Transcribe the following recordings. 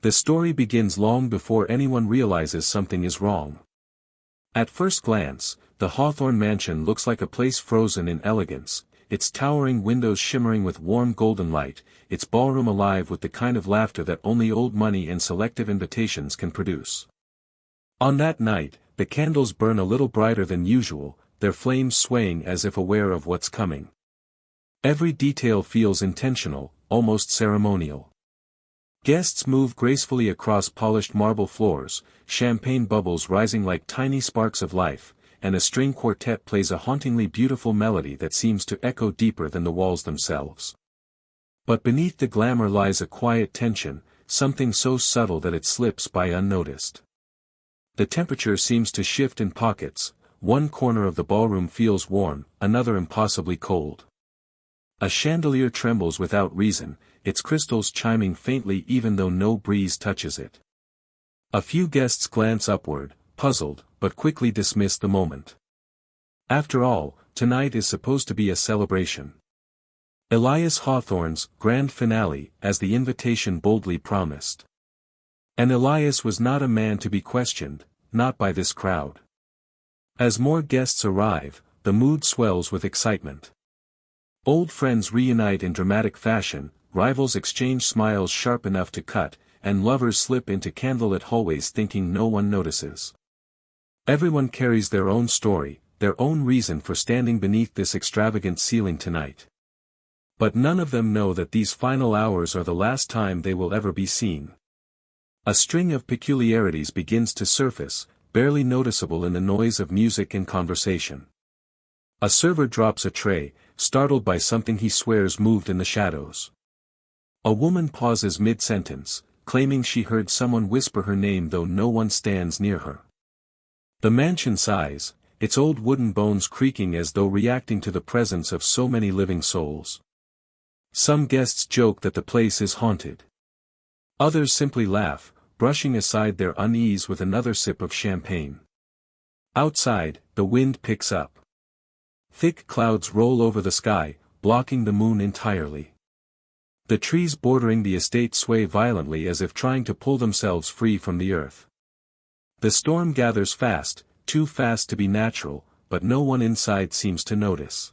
The story begins long before anyone realizes something is wrong. At first glance, the Hawthorne mansion looks like a place frozen in elegance, its towering windows shimmering with warm golden light, its ballroom alive with the kind of laughter that only old money and selective invitations can produce. On that night, the candles burn a little brighter than usual, their flames swaying as if aware of what's coming. Every detail feels intentional, almost ceremonial. Guests move gracefully across polished marble floors, champagne bubbles rising like tiny sparks of life, and a string quartet plays a hauntingly beautiful melody that seems to echo deeper than the walls themselves. But beneath the glamour lies a quiet tension, something so subtle that it slips by unnoticed. The temperature seems to shift in pockets, one corner of the ballroom feels warm, another impossibly cold. A chandelier trembles without reason, its crystals chiming faintly even though no breeze touches it. A few guests glance upward, puzzled, but quickly dismiss the moment. After all, tonight is supposed to be a celebration. Elias Hawthorne's grand finale, as the invitation boldly promised. And Elias was not a man to be questioned, not by this crowd. As more guests arrive, the mood swells with excitement. Old friends reunite in dramatic fashion, rivals exchange smiles sharp enough to cut, and lovers slip into candlelit hallways thinking no one notices. Everyone carries their own story, their own reason for standing beneath this extravagant ceiling tonight. But none of them know that these final hours are the last time they will ever be seen. A string of peculiarities begins to surface, barely noticeable in the noise of music and conversation. A server drops a tray, startled by something he swears moved in the shadows. A woman pauses mid-sentence, claiming she heard someone whisper her name though no one stands near her. The mansion sighs, its old wooden bones creaking as though reacting to the presence of so many living souls. Some guests joke that the place is haunted. Others simply laugh, brushing aside their unease with another sip of champagne. Outside, the wind picks up. Thick clouds roll over the sky, blocking the moon entirely. The trees bordering the estate sway violently as if trying to pull themselves free from the earth. The storm gathers fast, too fast to be natural, but no one inside seems to notice.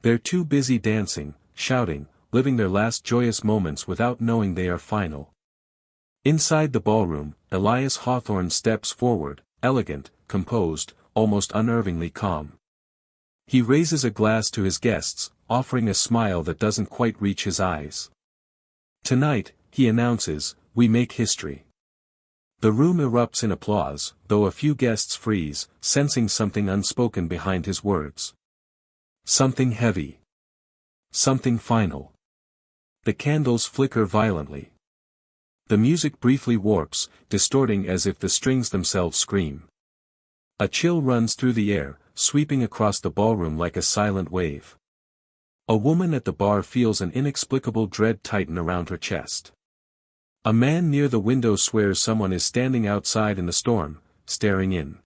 They're too busy dancing, shouting, living their last joyous moments without knowing they are final. Inside the ballroom, Elias Hawthorne steps forward, elegant, composed, almost unnervingly calm. He raises a glass to his guests, offering a smile that doesn't quite reach his eyes. Tonight, he announces, we make history. The room erupts in applause, though a few guests freeze, sensing something unspoken behind his words. Something heavy. Something final. The candles flicker violently. The music briefly warps, distorting as if the strings themselves scream. A chill runs through the air, sweeping across the ballroom like a silent wave. A woman at the bar feels an inexplicable dread tighten around her chest. A man near the window swears someone is standing outside in the storm, staring in.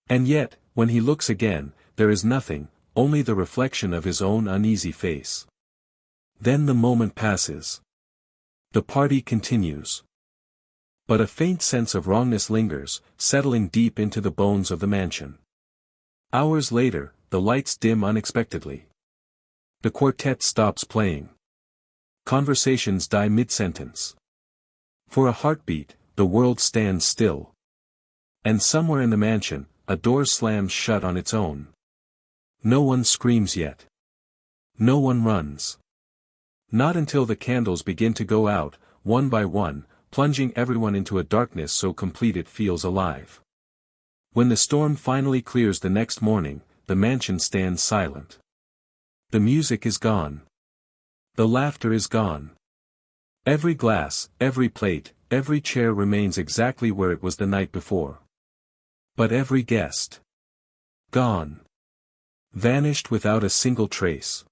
And yet, when he looks again, there is nothing, only the reflection of his own uneasy face. Then the moment passes. The party continues. But a faint sense of wrongness lingers, settling deep into the bones of the mansion. Hours later, the lights dim unexpectedly. The quartet stops playing. Conversations die mid-sentence. For a heartbeat, the world stands still. And somewhere in the mansion, a door slams shut on its own. No one screams yet. No one runs. Not until the candles begin to go out, one by one, plunging everyone into a darkness so complete it feels alive. When the storm finally clears the next morning, the mansion stands silent. The music is gone. The laughter is gone. Every glass, every plate, every chair remains exactly where it was the night before. But every guest. Gone. Vanished without a single trace.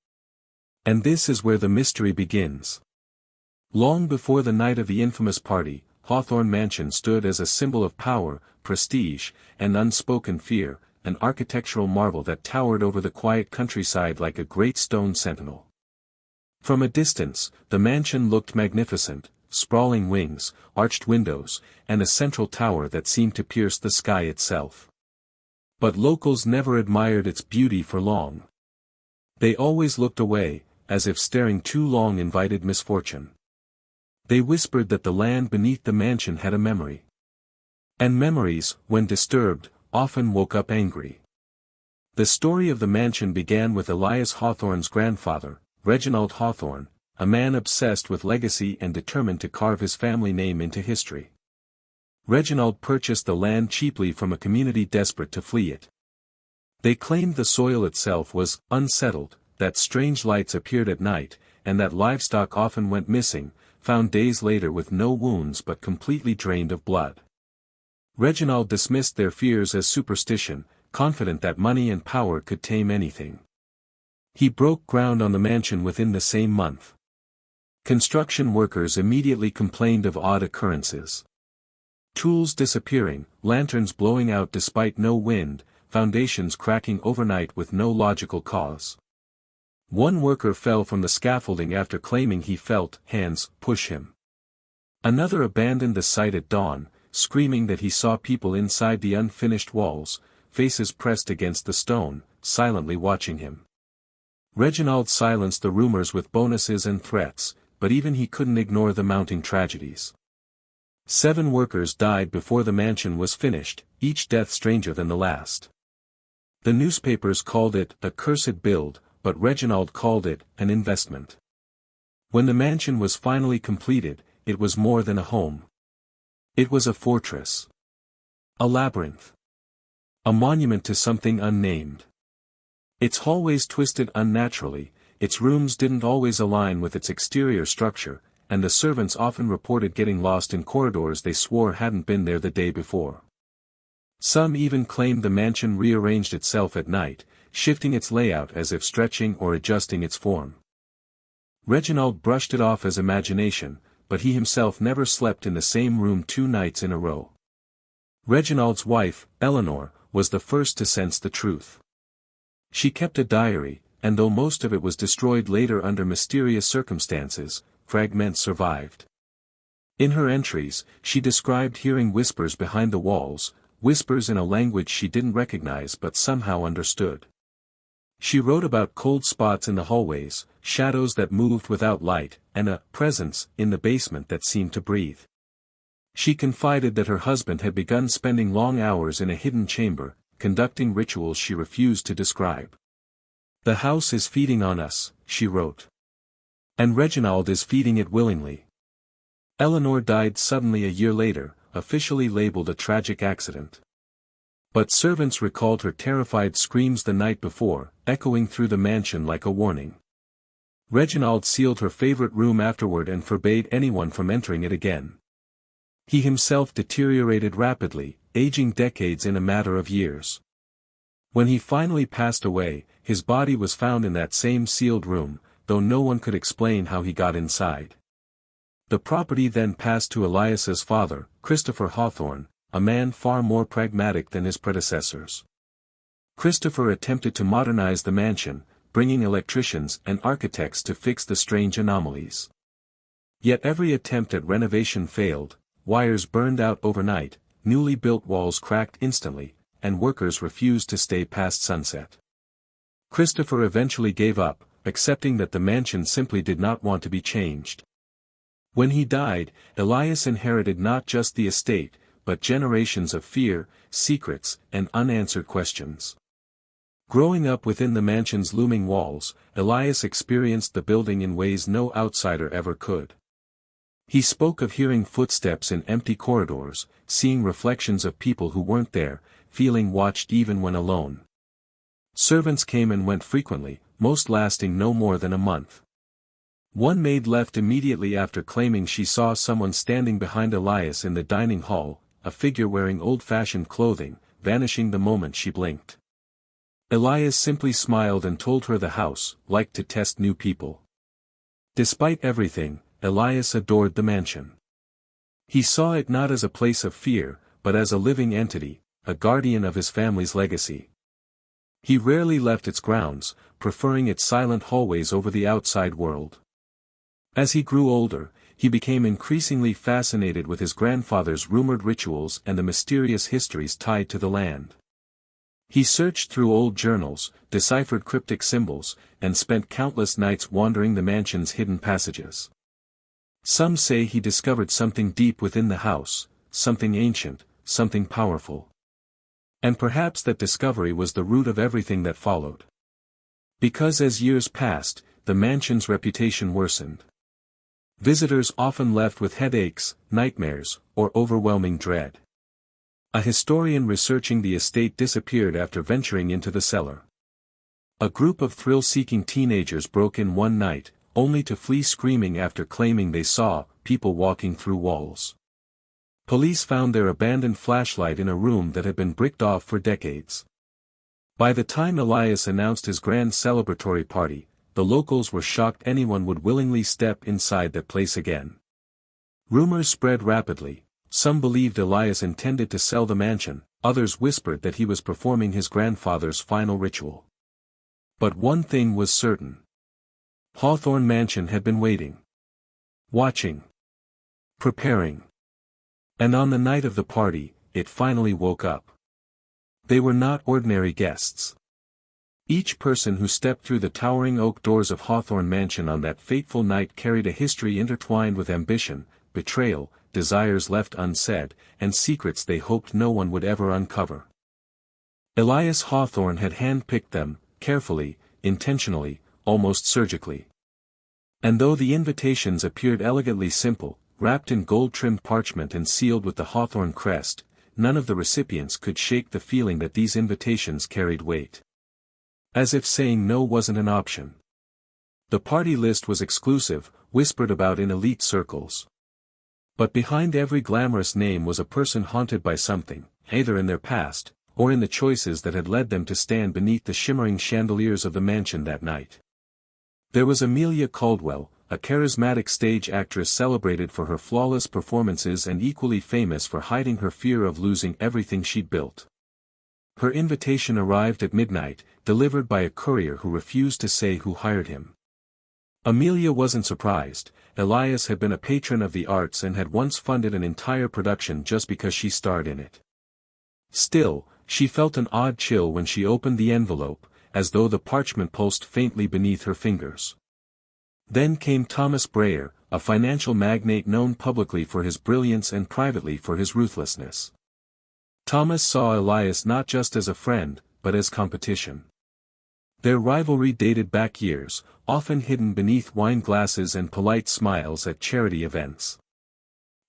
And this is where the mystery begins. Long before the night of the infamous party, Hawthorne Mansion stood as a symbol of power, prestige, and unspoken fear, an architectural marvel that towered over the quiet countryside like a great stone sentinel. From a distance, the mansion looked magnificent, sprawling wings, arched windows, and a central tower that seemed to pierce the sky itself. But locals never admired its beauty for long. They always looked away, as if staring too long invited misfortune. They whispered that the land beneath the mansion had a memory. And memories, when disturbed, often woke up angry. The story of the mansion began with Elias Hawthorne's grandfather, Reginald Hawthorne, a man obsessed with legacy and determined to carve his family name into history. Reginald purchased the land cheaply from a community desperate to flee it. They claimed the soil itself was unsettled, that strange lights appeared at night, and that livestock often went missing, found days later with no wounds but completely drained of blood. Reginald dismissed their fears as superstition, confident that money and power could tame anything. He broke ground on the mansion within the same month. Construction workers immediately complained of odd occurrences. Tools disappearing, lanterns blowing out despite no wind, foundations cracking overnight with no logical cause. One worker fell from the scaffolding after claiming he felt hands push him. Another abandoned the site at dawn, screaming that he saw people inside the unfinished walls, faces pressed against the stone, silently watching him. Reginald silenced the rumors with bonuses and threats, but even he couldn't ignore the mounting tragedies. 7 workers died before the mansion was finished, each death stranger than the last. The newspapers called it a cursed build, but Reginald called it an investment. When the mansion was finally completed, it was more than a home. It was a fortress. A labyrinth. A monument to something unnamed. Its hallways twisted unnaturally, its rooms didn't always align with its exterior structure, and the servants often reported getting lost in corridors they swore hadn't been there the day before. Some even claimed the mansion rearranged itself at night, shifting its layout as if stretching or adjusting its form. Reginald brushed it off as imagination, but he himself never slept in the same room 2 nights in a row. Reginald's wife, Eleanor, was the first to sense the truth. She kept a diary, and though most of it was destroyed later under mysterious circumstances, fragments survived. In her entries, she described hearing whispers behind the walls, whispers in a language she didn't recognize but somehow understood. She wrote about cold spots in the hallways, shadows that moved without light, and a presence in the basement that seemed to breathe. She confided that her husband had begun spending long hours in a hidden chamber, conducting rituals she refused to describe. "The house is feeding on us," she wrote. "And Reginald is feeding it willingly." Eleanor died suddenly a year later, officially labeled a tragic accident. But servants recalled her terrified screams the night before, echoing through the mansion like a warning. Reginald sealed her favorite room afterward and forbade anyone from entering it again. He himself deteriorated rapidly, aging decades in a matter of years. When he finally passed away, his body was found in that same sealed room, though no one could explain how he got inside. The property then passed to Elias's father, Christopher Hawthorne, a man far more pragmatic than his predecessors. Christopher attempted to modernize the mansion, bringing electricians and architects to fix the strange anomalies. Yet every attempt at renovation failed, wires burned out overnight, newly built walls cracked instantly, and workers refused to stay past sunset. Christopher eventually gave up, accepting that the mansion simply did not want to be changed. When he died, Elias inherited not just the estate, but generations of fear, secrets, and unanswered questions. Growing up within the mansion's looming walls, Elias experienced the building in ways no outsider ever could. He spoke of hearing footsteps in empty corridors, seeing reflections of people who weren't there, feeling watched even when alone. Servants came and went frequently, most lasting no more than a month. One maid left immediately after claiming she saw someone standing behind Elias in the dining hall, a figure wearing old-fashioned clothing, vanishing the moment she blinked. Elias simply smiled and told her the house liked to test new people. Despite everything, Elias adored the mansion. He saw it not as a place of fear, but as a living entity, a guardian of his family's legacy. He rarely left its grounds, preferring its silent hallways over the outside world. As he grew older, he became increasingly fascinated with his grandfather's rumored rituals and the mysterious histories tied to the land. He searched through old journals, deciphered cryptic symbols, and spent countless nights wandering the mansion's hidden passages. Some say he discovered something deep within the house, something ancient, something powerful. And perhaps that discovery was the root of everything that followed. Because as years passed, the mansion's reputation worsened. Visitors often left with headaches, nightmares, or overwhelming dread. A historian researching the estate disappeared after venturing into the cellar. A group of thrill-seeking teenagers broke in one night, only to flee screaming after claiming they saw people walking through walls. Police found their abandoned flashlight in a room that had been bricked off for decades. By the time Elias announced his grand celebratory party, the locals were shocked anyone would willingly step inside that place again. Rumors spread rapidly. Some believed Elias intended to sell the mansion, others whispered that he was performing his grandfather's final ritual. But one thing was certain. Hawthorne Mansion had been waiting. Watching. Preparing. And on the night of the party, it finally woke up. They were not ordinary guests. Each person who stepped through the towering oak doors of Hawthorne Mansion on that fateful night carried a history intertwined with ambition, betrayal, desires left unsaid, and secrets they hoped no one would ever uncover. Elias Hawthorne had handpicked them, carefully, intentionally, almost surgically. And though the invitations appeared elegantly simple, wrapped in gold-trimmed parchment and sealed with the Hawthorne crest, none of the recipients could shake the feeling that these invitations carried weight. As if saying no wasn't an option. The party list was exclusive, whispered about in elite circles. But behind every glamorous name was a person haunted by something, either in their past, or in the choices that had led them to stand beneath the shimmering chandeliers of the mansion that night. There was Amelia Caldwell, a charismatic stage actress celebrated for her flawless performances and equally famous for hiding her fear of losing everything she'd built. Her invitation arrived at midnight, delivered by a courier who refused to say who hired him. Amelia wasn't surprised. Elias had been a patron of the arts and had once funded an entire production just because she starred in it. Still, she felt an odd chill when she opened the envelope, as though the parchment pulsed faintly beneath her fingers. Then came Thomas Breyer, a financial magnate known publicly for his brilliance and privately for his ruthlessness. Thomas saw Elias not just as a friend, but as competition. Their rivalry dated back years, often hidden beneath wine glasses and polite smiles at charity events.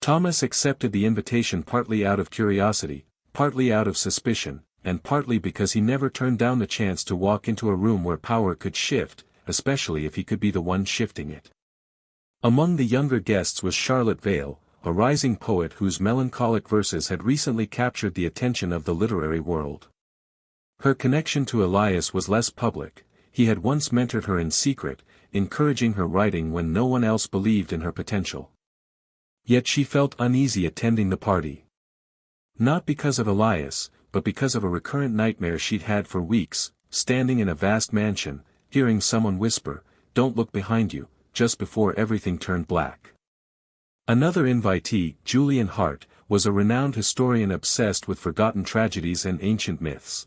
Thomas accepted the invitation partly out of curiosity, partly out of suspicion, and partly because he never turned down the chance to walk into a room where power could shift, especially if he could be the one shifting it. Among the younger guests was Charlotte Vale, a rising poet whose melancholic verses had recently captured the attention of the literary world. Her connection to Elias was less public. He had once mentored her in secret, encouraging her writing when no one else believed in her potential. Yet she felt uneasy attending the party. Not because of Elias, but because of a recurrent nightmare she'd had for weeks, standing in a vast mansion, hearing someone whisper, "Don't look behind you," just before everything turned black. Another invitee, Julian Hart, was a renowned historian obsessed with forgotten tragedies and ancient myths.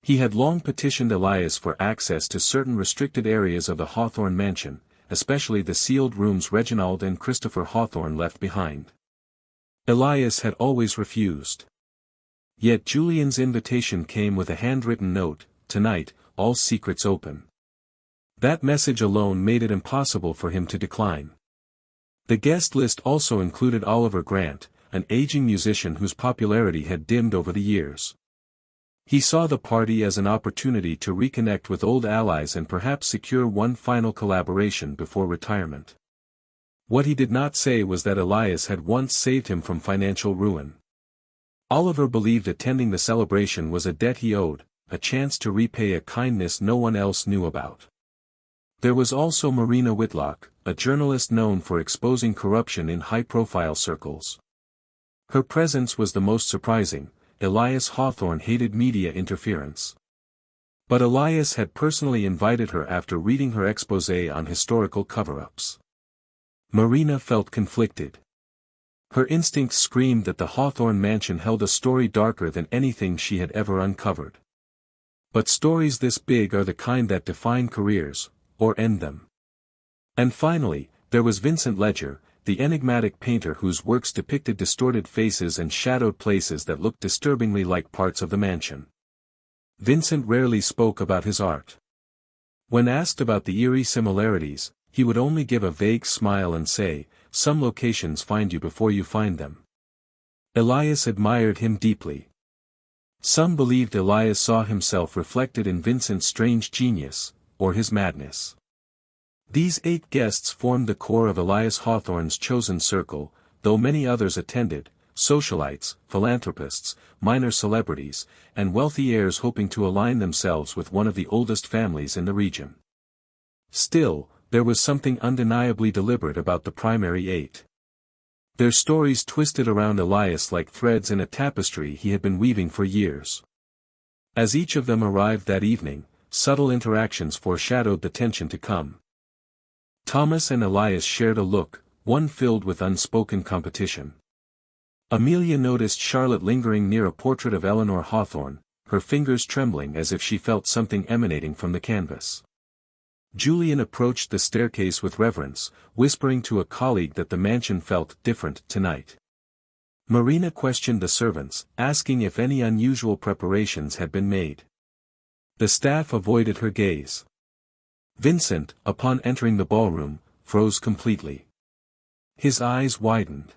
He had long petitioned Elias for access to certain restricted areas of the Hawthorne Mansion, especially the sealed rooms Reginald and Christopher Hawthorne left behind. Elias had always refused. Yet Julian's invitation came with a handwritten note, "Tonight, all secrets open." That message alone made it impossible for him to decline. The guest list also included Oliver Grant, an aging musician whose popularity had dimmed over the years. He saw the party as an opportunity to reconnect with old allies and perhaps secure one final collaboration before retirement. What he did not say was that Elias had once saved him from financial ruin. Oliver believed attending the celebration was a debt he owed, a chance to repay a kindness no one else knew about. There was also Marina Whitlock, a journalist known for exposing corruption in high-profile circles. Her presence was the most surprising. Elias Hawthorne hated media interference. But Elias had personally invited her after reading her exposé on historical cover-ups. Marina felt conflicted. Her instincts screamed that the Hawthorne mansion held a story darker than anything she had ever uncovered. But stories this big are the kind that define careers, or end them. And finally, there was Vincent Ledger, the enigmatic painter whose works depicted distorted faces and shadowed places that looked disturbingly like parts of the mansion. Vincent rarely spoke about his art. When asked about the eerie similarities, he would only give a vague smile and say, "Some locations find you before you find them." Elias admired him deeply. Some believed Elias saw himself reflected in Vincent's strange genius, or his madness. These 8 guests formed the core of Elias Hawthorne's chosen circle, though many others attended, socialites, philanthropists, minor celebrities, and wealthy heirs hoping to align themselves with one of the oldest families in the region. Still, there was something undeniably deliberate about the primary 8. Their stories twisted around Elias like threads in a tapestry he had been weaving for years. As each of them arrived that evening, subtle interactions foreshadowed the tension to come. Thomas and Elias shared a look, one filled with unspoken competition. Amelia noticed Charlotte lingering near a portrait of Eleanor Hawthorne, her fingers trembling as if she felt something emanating from the canvas. Julian approached the staircase with reverence, whispering to a colleague that the mansion felt different tonight. Marina questioned the servants, asking if any unusual preparations had been made. The staff avoided her gaze. Vincent, upon entering the ballroom, froze completely. His eyes widened.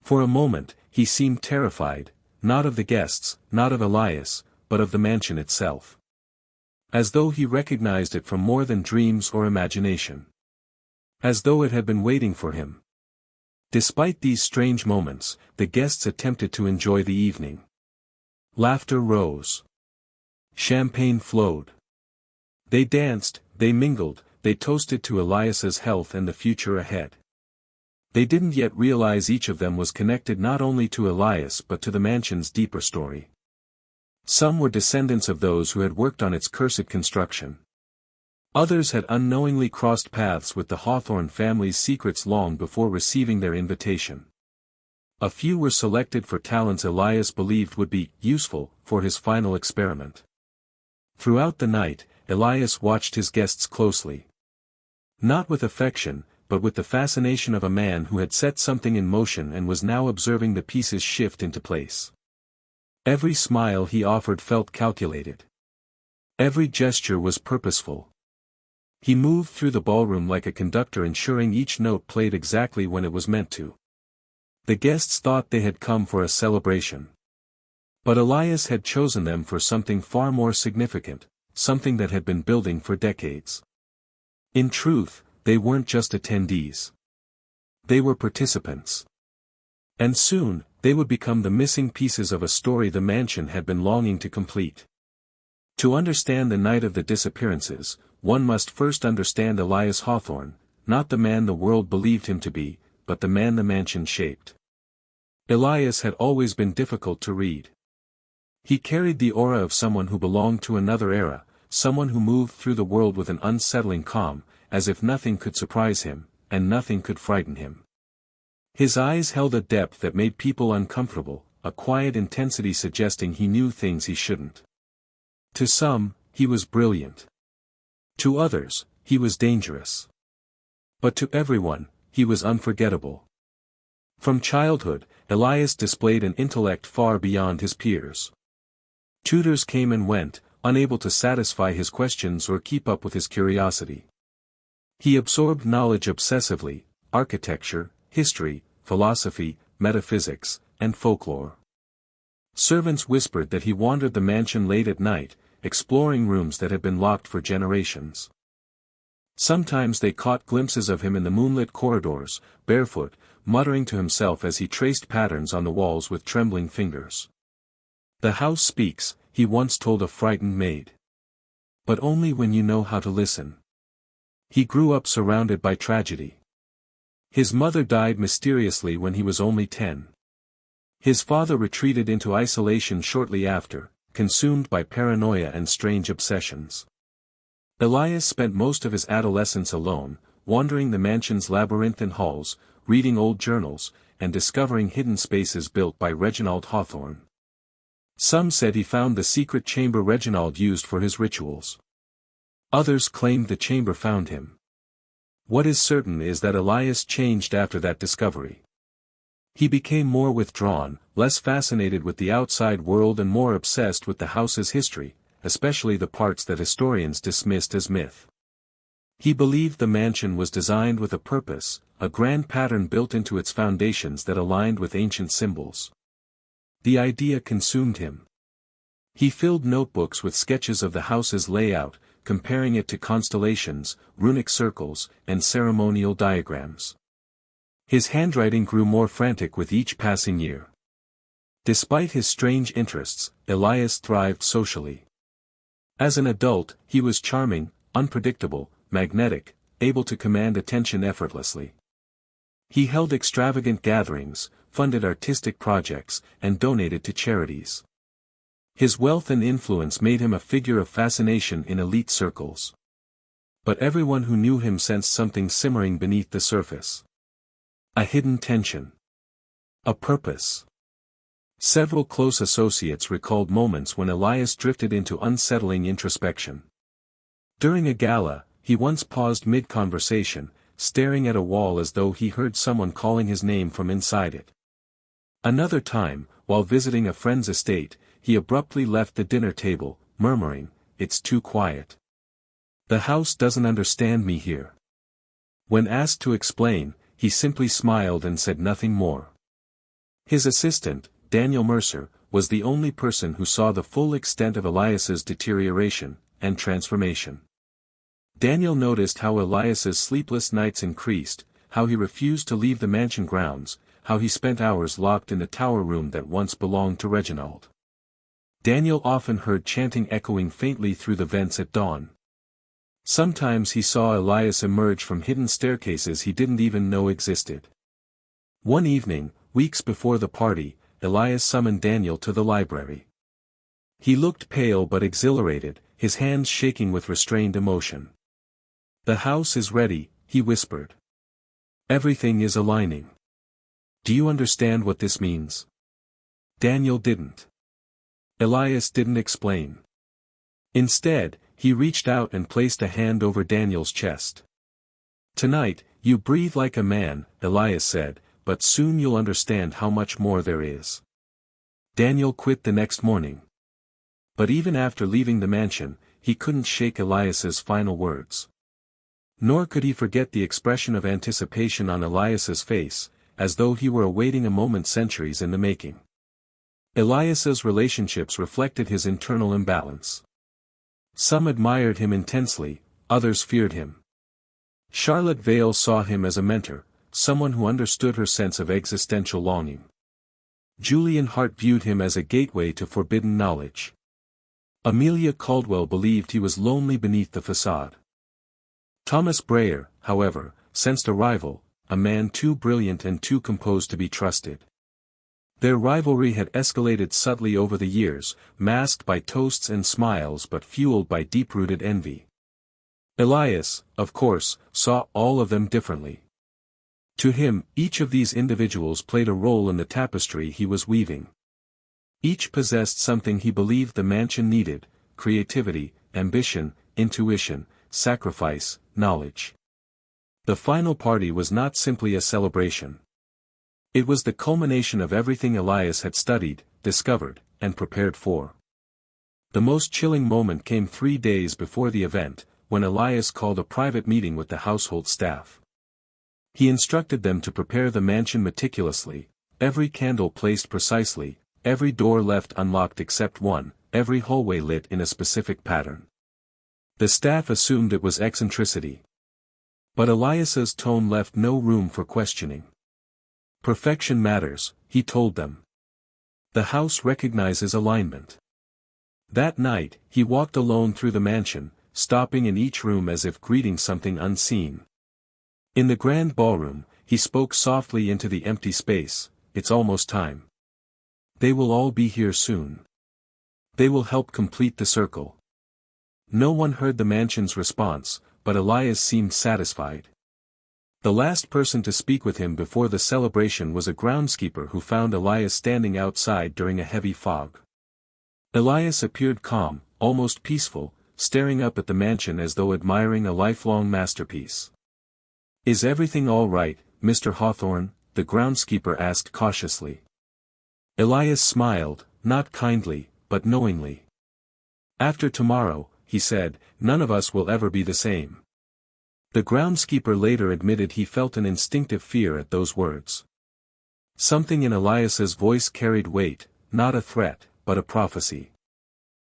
For a moment, he seemed terrified, not of the guests, not of Elias, but of the mansion itself. As though he recognized it from more than dreams or imagination. As though it had been waiting for him. Despite these strange moments, the guests attempted to enjoy the evening. Laughter rose. Champagne flowed. They danced, they mingled, they toasted to Elias's health and the future ahead. They didn't yet realize each of them was connected not only to Elias but to the mansion's deeper story. Some were descendants of those who had worked on its cursed construction. Others had unknowingly crossed paths with the Hawthorne family's secrets long before receiving their invitation. A few were selected for talents Elias believed would be useful for his final experiment. Throughout the night, Elias watched his guests closely. Not with affection, but with the fascination of a man who had set something in motion and was now observing the pieces shift into place. Every smile he offered felt calculated. Every gesture was purposeful. He moved through the ballroom like a conductor, ensuring each note played exactly when it was meant to. The guests thought they had come for a celebration. But Elias had chosen them for something far more significant, something that had been building for decades. In truth, they weren't just attendees. They were participants. And soon, they would become the missing pieces of a story the mansion had been longing to complete. To understand the night of the disappearances, one must first understand Elias Hawthorne, not the man the world believed him to be, but the man the mansion shaped. Elias had always been difficult to read. He carried the aura of someone who belonged to another era, someone who moved through the world with an unsettling calm, as if nothing could surprise him, and nothing could frighten him. His eyes held a depth that made people uncomfortable, a quiet intensity suggesting he knew things he shouldn't. To some, he was brilliant. To others, he was dangerous. But to everyone, he was unforgettable. From childhood, Elias displayed an intellect far beyond his peers. Tutors came and went, unable to satisfy his questions or keep up with his curiosity. He absorbed knowledge obsessively: architecture, history, philosophy, metaphysics, and folklore. Servants whispered that he wandered the mansion late at night, exploring rooms that had been locked for generations. Sometimes they caught glimpses of him in the moonlit corridors, barefoot, muttering to himself as he traced patterns on the walls with trembling fingers. "The house speaks," he once told a frightened maid. "But only when you know how to listen." He grew up surrounded by tragedy. His mother died mysteriously when he was only 10. His father retreated into isolation shortly after, consumed by paranoia and strange obsessions. Elias spent most of his adolescence alone, wandering the mansion's labyrinth and halls, reading old journals, and discovering hidden spaces built by Reginald Hawthorne. Some said he found the secret chamber Reginald used for his rituals. Others claimed the chamber found him. What is certain is that Elias changed after that discovery. He became more withdrawn, less fascinated with the outside world and more obsessed with the house's history, especially the parts that historians dismissed as myth. He believed the mansion was designed with a purpose, a grand pattern built into its foundations that aligned with ancient symbols. The idea consumed him. He filled notebooks with sketches of the house's layout, comparing it to constellations, runic circles, and ceremonial diagrams. His handwriting grew more frantic with each passing year. Despite his strange interests, Elias thrived socially. As an adult, he was charming, unpredictable, magnetic, able to command attention effortlessly. He held extravagant gatherings, funded artistic projects, and donated to charities. His wealth and influence made him a figure of fascination in elite circles. But everyone who knew him sensed something simmering beneath the surface. A hidden tension. A purpose. Several close associates recalled moments when Elias drifted into unsettling introspection. During a gala, he once paused mid-conversation, staring at a wall as though he heard someone calling his name from inside it. Another time, while visiting a friend's estate, he abruptly left the dinner table, murmuring, "It's too quiet. The house doesn't understand me here." When asked to explain, he simply smiled and said nothing more. His assistant, Daniel Mercer, was the only person who saw the full extent of Elias's deterioration and transformation. Daniel noticed how Elias's sleepless nights increased, how he refused to leave the mansion grounds, how he spent hours locked in the tower room that once belonged to Reginald. Daniel often heard chanting echoing faintly through the vents at dawn. Sometimes he saw Elias emerge from hidden staircases he didn't even know existed. One evening, weeks before the party, Elias summoned Daniel to the library. He looked pale but exhilarated, his hands shaking with restrained emotion. "The house is ready," he whispered. "Everything is aligning. Do you understand what this means?" Daniel didn't. Elias didn't explain. Instead, he reached out and placed a hand over Daniel's chest. "Tonight, you breathe like a man," Elias said, "but soon you'll understand how much more there is." Daniel quit the next morning. But even after leaving the mansion, he couldn't shake Elias's final words. Nor could he forget the expression of anticipation on Elias's face, as though he were awaiting a moment centuries in the making. Elias's relationships reflected his internal imbalance. Some admired him intensely, others feared him. Charlotte Vale saw him as a mentor, someone who understood her sense of existential longing. Julian Hart viewed him as a gateway to forbidden knowledge. Amelia Caldwell believed he was lonely beneath the facade. Thomas Breyer, however, sensed a rival, a man too brilliant and too composed to be trusted. Their rivalry had escalated subtly over the years, masked by toasts and smiles but fueled by deep-rooted envy. Elias, of course, saw all of them differently. To him, each of these individuals played a role in the tapestry he was weaving. Each possessed something he believed the mansion needed: creativity, ambition, intuition, sacrifice, knowledge. The final party was not simply a celebration. It was the culmination of everything Elias had studied, discovered, and prepared for. The most chilling moment came 3 days before the event, when Elias called a private meeting with the household staff. He instructed them to prepare the mansion meticulously, every candle placed precisely, every door left unlocked except one, every hallway lit in a specific pattern. The staff assumed it was eccentricity. But Elias's tone left no room for questioning. "Perfection matters," he told them. "The house recognizes alignment." That night, he walked alone through the mansion, stopping in each room as if greeting something unseen. In the grand ballroom, he spoke softly into the empty space, "It's almost time. They will all be here soon. They will help complete the circle." No one heard the mansion's response, but Elias seemed satisfied. The last person to speak with him before the celebration was a groundskeeper who found Elias standing outside during a heavy fog. Elias appeared calm, almost peaceful, staring up at the mansion as though admiring a lifelong masterpiece. "Is everything all right, Mr. Hawthorne?" the groundskeeper asked cautiously. Elias smiled, not kindly, but knowingly. "After tomorrow," he said, "none of us will ever be the same." The groundskeeper later admitted he felt an instinctive fear at those words. Something in Elias's voice carried weight, not a threat, but a prophecy.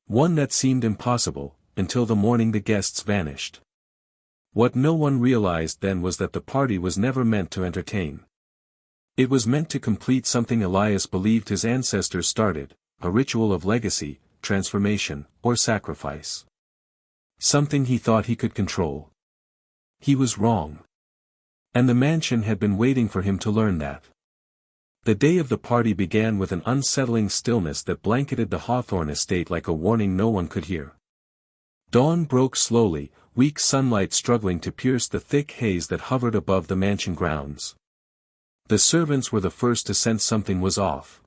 One that seemed impossible, until the morning the guests vanished. What no one realized then was that the party was never meant to entertain. It was meant to complete something Elias believed his ancestors started, a ritual of legacy, transformation, or sacrifice. Something he thought he could control. He was wrong. And the mansion had been waiting for him to learn that. The day of the party began with an unsettling stillness that blanketed the Hawthorne estate like a warning no one could hear. Dawn broke slowly, weak sunlight struggling to pierce the thick haze that hovered above the mansion grounds. The servants were the first to sense something was off.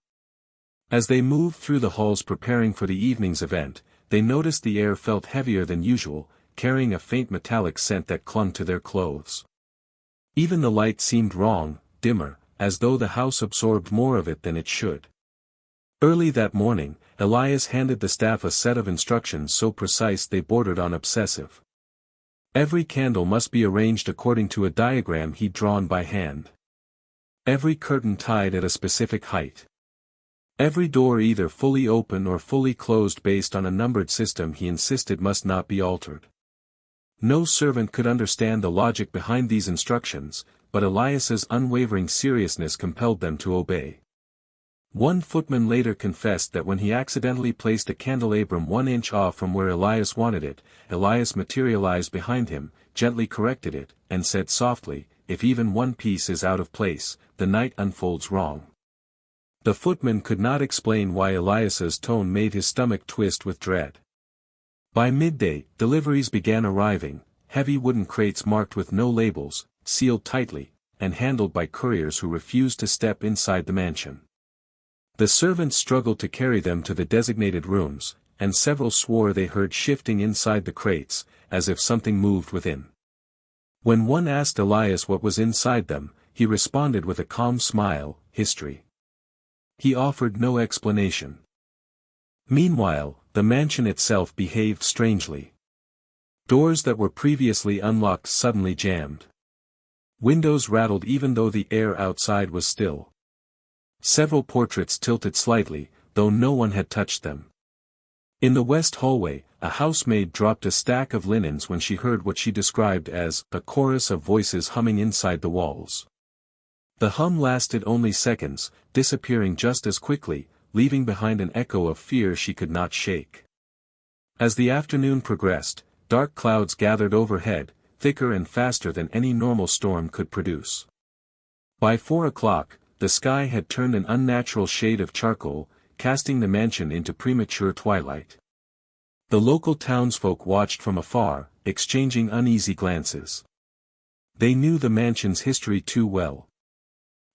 As they moved through the halls preparing for the evening's event, they noticed the air felt heavier than usual, carrying a faint metallic scent that clung to their clothes. Even the light seemed wrong, dimmer, as though the house absorbed more of it than it should. Early that morning, Elias handed the staff a set of instructions so precise they bordered on obsessive. Every candle must be arranged according to a diagram he'd drawn by hand. Every curtain tied at a specific height. Every door either fully open or fully closed based on a numbered system he insisted must not be altered. No servant could understand the logic behind these instructions, but Elias's unwavering seriousness compelled them to obey. One footman later confessed that when he accidentally placed a candelabrum 1 inch off from where Elias wanted it, Elias materialized behind him, gently corrected it, and said softly, "If even one piece is out of place, the night unfolds wrong." The footman could not explain why Elias's tone made his stomach twist with dread. By midday, deliveries began arriving, heavy wooden crates marked with no labels, sealed tightly, and handled by couriers who refused to step inside the mansion. The servants struggled to carry them to the designated rooms, and several swore they heard shifting inside the crates, as if something moved within. When one asked Elias what was inside them, he responded with a calm smile, "History." He offered no explanation. Meanwhile, the mansion itself behaved strangely. Doors that were previously unlocked suddenly jammed. Windows rattled even though the air outside was still. Several portraits tilted slightly, though no one had touched them. In the west hallway, a housemaid dropped a stack of linens when she heard what she described as a chorus of voices humming inside the walls. The hum lasted only seconds, disappearing just as quickly, leaving behind an echo of fear she could not shake. As the afternoon progressed, dark clouds gathered overhead, thicker and faster than any normal storm could produce. By 4 o'clock, the sky had turned an unnatural shade of charcoal, casting the mansion into premature twilight. The local townsfolk watched from afar, exchanging uneasy glances. They knew the mansion's history too well.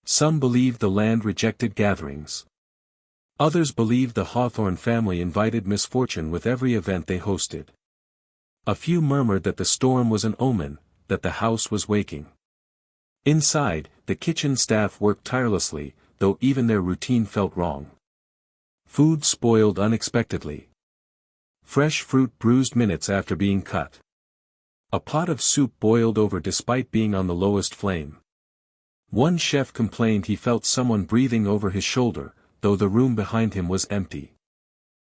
Some believed the land rejected gatherings. Others believed the Hawthorne family invited misfortune with every event they hosted. A few murmured that the storm was an omen, that the house was waking. Inside, the kitchen staff worked tirelessly, though even their routine felt wrong. Food spoiled unexpectedly. Fresh fruit bruised minutes after being cut. A pot of soup boiled over despite being on the lowest flame. One chef complained he felt someone breathing over his shoulder, though the room behind him was empty.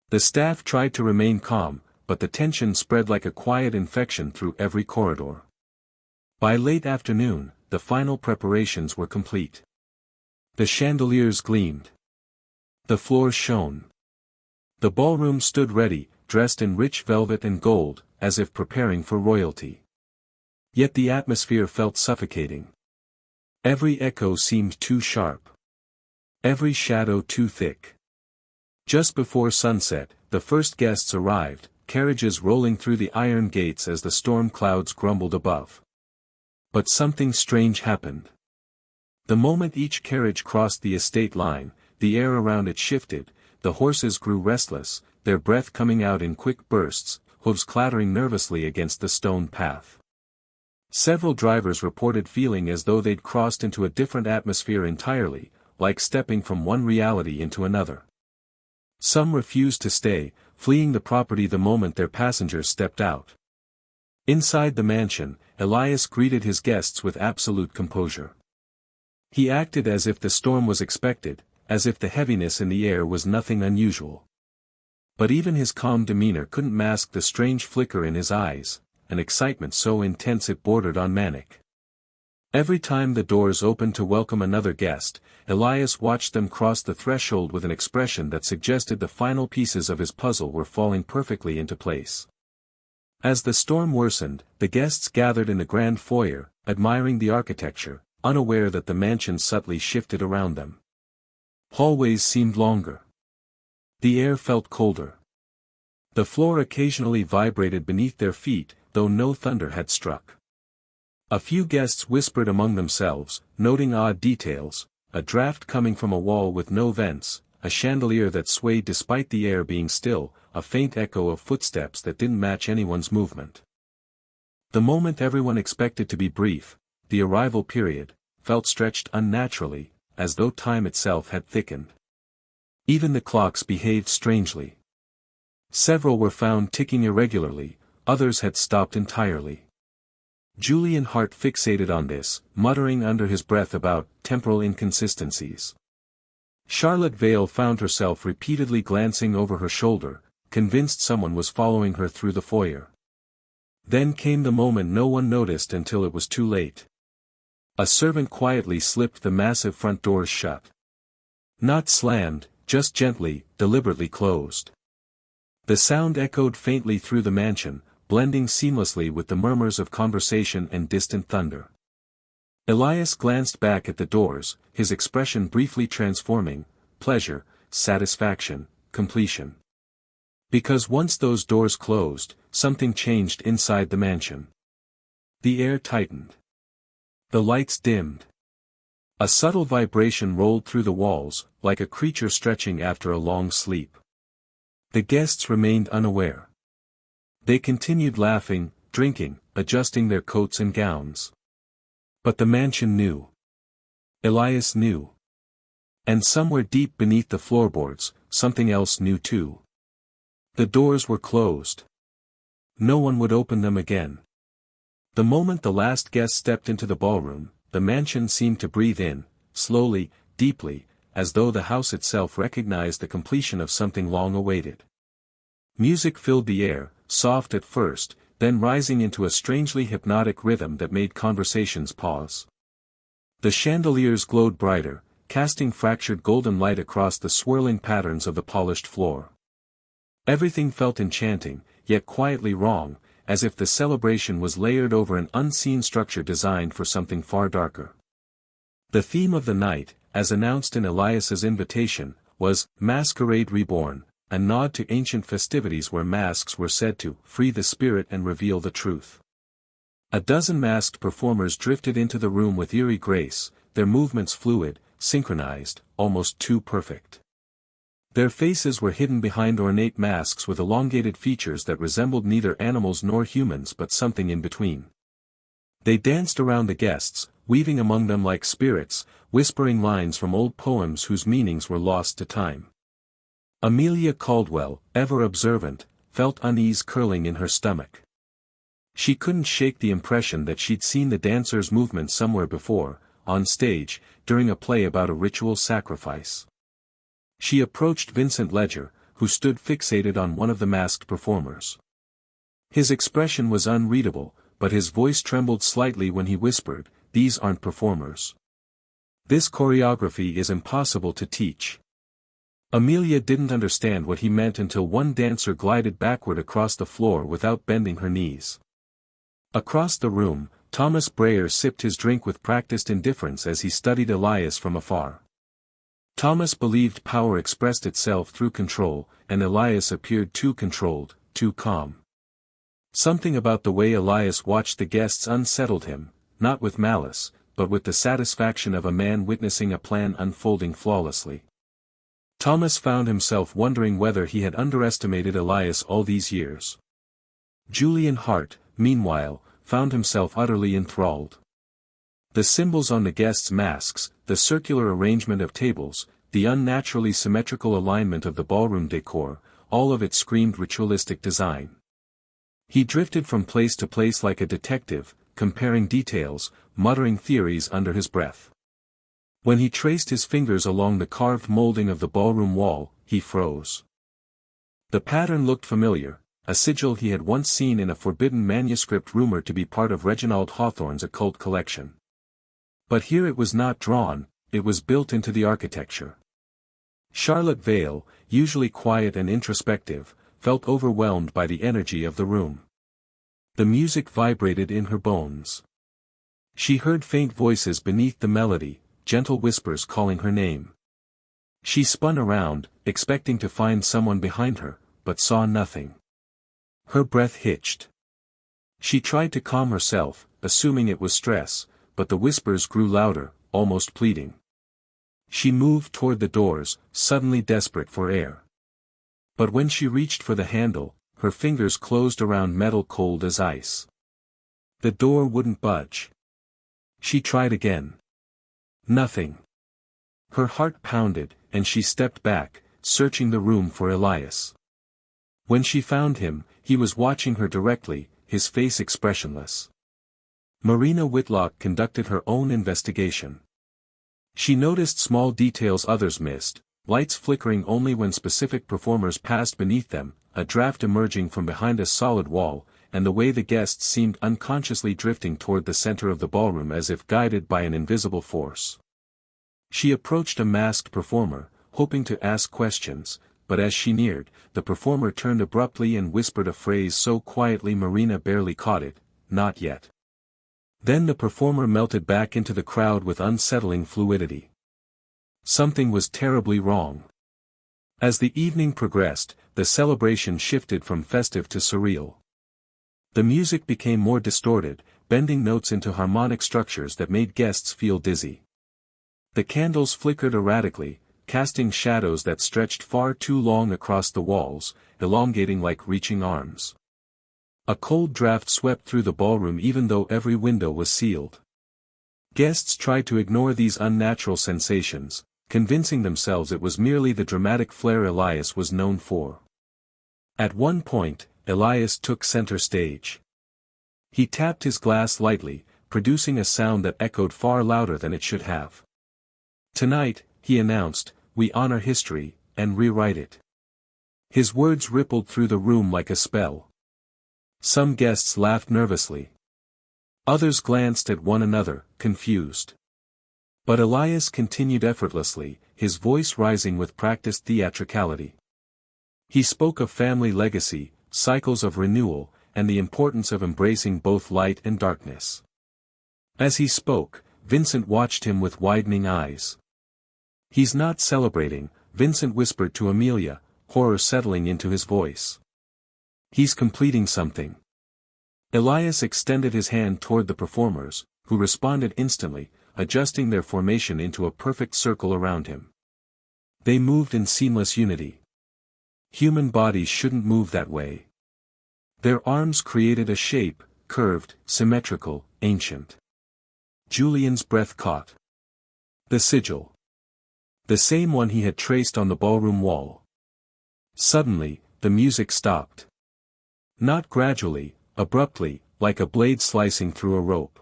The staff tried to remain calm, but the tension spread like a quiet infection through every corridor. By late afternoon, the final preparations were complete. The chandeliers gleamed. The floors shone. The ballroom stood ready, dressed in rich velvet and gold, as if preparing for royalty. Yet the atmosphere felt suffocating. Every echo seemed too sharp. Every shadow too thick. Just before sunset, the first guests arrived, carriages rolling through the iron gates as the storm clouds grumbled above. But something strange happened. The moment each carriage crossed the estate line, the air around it shifted, the horses grew restless, their breath coming out in quick bursts, hooves clattering nervously against the stone path. Several drivers reported feeling as though they'd crossed into a different atmosphere entirely, like stepping from one reality into another. Some refused to stay, fleeing the property the moment their passengers stepped out. Inside the mansion, Elias greeted his guests with absolute composure. He acted as if the storm was expected, as if the heaviness in the air was nothing unusual. But even his calm demeanor couldn't mask the strange flicker in his eyes, an excitement so intense it bordered on manic. Every time the doors opened to welcome another guest, Elias watched them cross the threshold with an expression that suggested the final pieces of his puzzle were falling perfectly into place. As the storm worsened, the guests gathered in the grand foyer, admiring the architecture, unaware that the mansion subtly shifted around them. Hallways seemed longer. The air felt colder. The floor occasionally vibrated beneath their feet, though no thunder had struck. A few guests whispered among themselves, noting odd details, a draft coming from a wall with no vents, a chandelier that swayed despite the air being still, a faint echo of footsteps that didn't match anyone's movement. The moment everyone expected to be brief, the arrival period, felt stretched unnaturally, as though time itself had thickened. Even the clocks behaved strangely. Several were found ticking irregularly, others had stopped entirely. Julian Hart fixated on this, muttering under his breath about temporal inconsistencies. Charlotte Vale found herself repeatedly glancing over her shoulder, convinced someone was following her through the foyer. Then came the moment no one noticed until it was too late. A servant quietly slipped the massive front doors shut. Not slammed, just gently, deliberately closed. The sound echoed faintly through the mansion, blending seamlessly with the murmurs of conversation and distant thunder. Elias glanced back at the doors, his expression briefly transforming, pleasure, satisfaction, completion. Because once those doors closed, something changed inside the mansion. The air tightened. The lights dimmed. A subtle vibration rolled through the walls, like a creature stretching after a long sleep. The guests remained unaware. They continued laughing, drinking, adjusting their coats and gowns. But the mansion knew. Elias knew. And somewhere deep beneath the floorboards, something else knew too. The doors were closed. No one would open them again. The moment the last guest stepped into the ballroom, the mansion seemed to breathe in, slowly, deeply, as though the house itself recognized the completion of something long awaited. Music filled the air, soft at first, then rising into a strangely hypnotic rhythm that made conversations pause. The chandeliers glowed brighter, casting fractured golden light across the swirling patterns of the polished floor. Everything felt enchanting, yet quietly wrong, as if the celebration was layered over an unseen structure designed for something far darker. The theme of the night, as announced in Elias's invitation, was Masquerade Reborn, a nod to ancient festivities where masks were said to free the spirit and reveal the truth. A dozen masked performers drifted into the room with eerie grace, their movements fluid, synchronized, almost too perfect. Their faces were hidden behind ornate masks with elongated features that resembled neither animals nor humans but something in between. They danced around the guests, weaving among them like spirits, whispering lines from old poems whose meanings were lost to time. Amelia Caldwell, ever observant, felt unease curling in her stomach. She couldn't shake the impression that she'd seen the dancers' movement somewhere before, on stage, during a play about a ritual sacrifice. She approached Vincent Ledger, who stood fixated on one of the masked performers. His expression was unreadable, but his voice trembled slightly when he whispered, "These aren't performers. This choreography is impossible to teach." Amelia didn't understand what he meant until one dancer glided backward across the floor without bending her knees. Across the room, Thomas Breyer sipped his drink with practiced indifference as he studied Elias from afar. Thomas believed power expressed itself through control, and Elias appeared too controlled, too calm. Something about the way Elias watched the guests unsettled him, not with malice, but with the satisfaction of a man witnessing a plan unfolding flawlessly. Thomas found himself wondering whether he had underestimated Elias all these years. Julian Hart, meanwhile, found himself utterly enthralled. The symbols on the guests' masks, the circular arrangement of tables, the unnaturally symmetrical alignment of the ballroom decor, all of it screamed ritualistic design. He drifted from place to place like a detective, comparing details, muttering theories under his breath. When he traced his fingers along the carved molding of the ballroom wall, he froze. The pattern looked familiar, a sigil he had once seen in a forbidden manuscript rumored to be part of Reginald Hawthorne's occult collection. But here it was not drawn, it was built into the architecture. Charlotte Vale, usually quiet and introspective, felt overwhelmed by the energy of the room. The music vibrated in her bones. She heard faint voices beneath the melody, gentle whispers calling her name. She spun around, expecting to find someone behind her, but saw nothing. Her breath hitched. She tried to calm herself, assuming it was stress, but the whispers grew louder, almost pleading. She moved toward the doors, suddenly desperate for air. But when she reached for the handle, her fingers closed around metal cold as ice. The door wouldn't budge. She tried again. Nothing. Her heart pounded, and she stepped back, searching the room for Elias. When she found him, he was watching her directly, his face expressionless. Marina Whitlock conducted her own investigation. She noticed small details others missed, lights flickering only when specific performers passed beneath them, a draft emerging from behind a solid wall, and the way the guests seemed unconsciously drifting toward the center of the ballroom as if guided by an invisible force. She approached a masked performer, hoping to ask questions, but as she neared, the performer turned abruptly and whispered a phrase so quietly Marina barely caught it, "Not yet." Then the performer melted back into the crowd with unsettling fluidity. Something was terribly wrong. As the evening progressed, the celebration shifted from festive to surreal. The music became more distorted, bending notes into harmonic structures that made guests feel dizzy. The candles flickered erratically, casting shadows that stretched far too long across the walls, elongating like reaching arms. A cold draft swept through the ballroom even though every window was sealed. Guests tried to ignore these unnatural sensations, convincing themselves it was merely the dramatic flair Elias was known for. At one point, Elias took center stage. He tapped his glass lightly, producing a sound that echoed far louder than it should have. "Tonight," he announced, "we honor history, and rewrite it." His words rippled through the room like a spell. Some guests laughed nervously. Others glanced at one another, confused. But Elias continued effortlessly, his voice rising with practiced theatricality. He spoke of family legacy, cycles of renewal, and the importance of embracing both light and darkness. As he spoke, Vincent watched him with widening eyes. "He's not celebrating," Vincent whispered to Amelia, horror settling into his voice. "He's completing something." Elias extended his hand toward the performers, who responded instantly, adjusting their formation into a perfect circle around him. They moved in seamless unity. Human bodies shouldn't move that way. Their arms created a shape, curved, symmetrical, ancient. Julian's breath caught. The sigil. The same one he had traced on the ballroom wall. Suddenly, the music stopped. Not gradually, abruptly, like a blade slicing through a rope.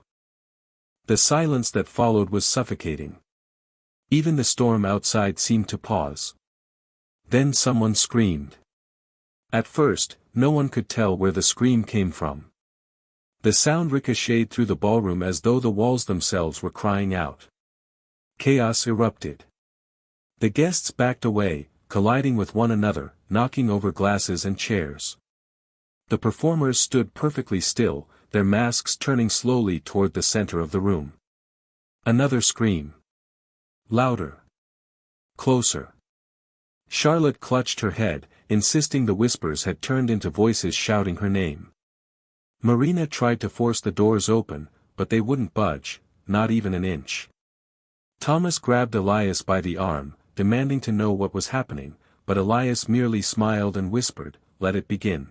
The silence that followed was suffocating. Even the storm outside seemed to pause. Then someone screamed. At first, no one could tell where the scream came from. The sound ricocheted through the ballroom as though the walls themselves were crying out. Chaos erupted. The guests backed away, colliding with one another, knocking over glasses and chairs. The performers stood perfectly still, their masks turning slowly toward the center of the room. Another scream. Louder. Closer. Charlotte clutched her head, insisting the whispers had turned into voices shouting her name. Marina tried to force the doors open, but they wouldn't budge, not even an inch. Thomas grabbed Elias by the arm, demanding to know what was happening, but Elias merely smiled and whispered, "Let it begin."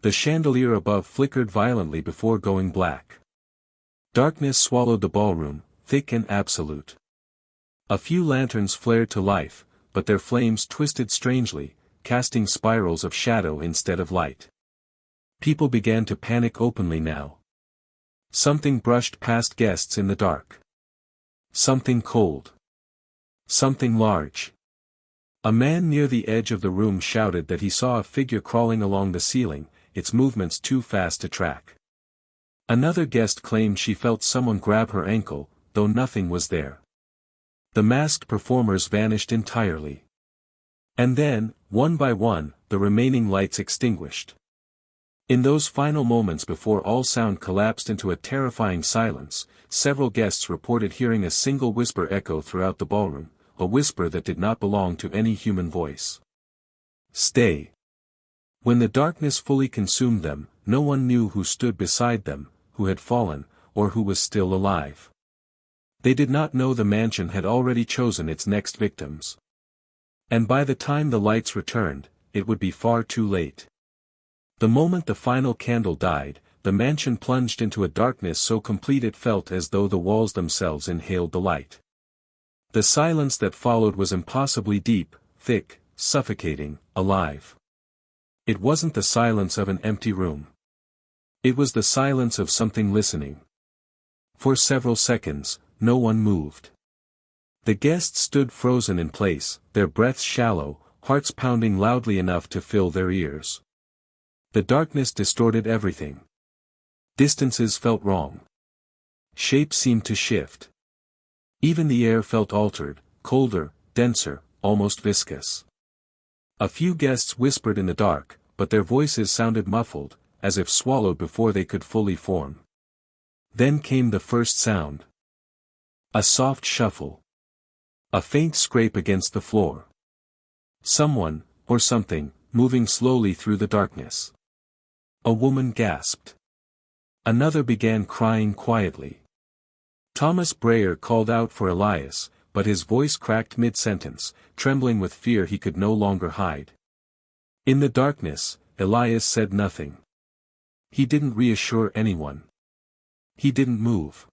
The chandelier above flickered violently before going black. Darkness swallowed the ballroom, thick and absolute. A few lanterns flared to life, but their flames twisted strangely, casting spirals of shadow instead of light. People began to panic openly now. Something brushed past guests in the dark. Something cold. Something large. A man near the edge of the room shouted that he saw a figure crawling along the ceiling, its movements too fast to track. Another guest claimed she felt someone grab her ankle, though nothing was there. The masked performers vanished entirely. And then, one by one, the remaining lights extinguished. In those final moments before all sound collapsed into a terrifying silence, several guests reported hearing a single whisper echo throughout the ballroom, a whisper that did not belong to any human voice. "Stay." When the darkness fully consumed them, no one knew who stood beside them, who had fallen, or who was still alive. They did not know the mansion had already chosen its next victims. And by the time the lights returned, it would be far too late. The moment the final candle died, the mansion plunged into a darkness so complete it felt as though the walls themselves inhaled the light. The silence that followed was impossibly deep, thick, suffocating, alive. It wasn't the silence of an empty room. It was the silence of something listening. For several seconds, no one moved. The guests stood frozen in place, their breaths shallow, hearts pounding loudly enough to fill their ears. The darkness distorted everything. Distances felt wrong. Shapes seemed to shift. Even the air felt altered, colder, denser, almost viscous. A few guests whispered in the dark, but their voices sounded muffled, as if swallowed before they could fully form. Then came the first sound. A soft shuffle. A faint scrape against the floor. Someone, or something, moving slowly through the darkness. A woman gasped. Another began crying quietly. Thomas Breyer called out for Elias, but his voice cracked mid-sentence, trembling with fear he could no longer hide. In the darkness, Elias said nothing. He didn't reassure anyone. He didn't move.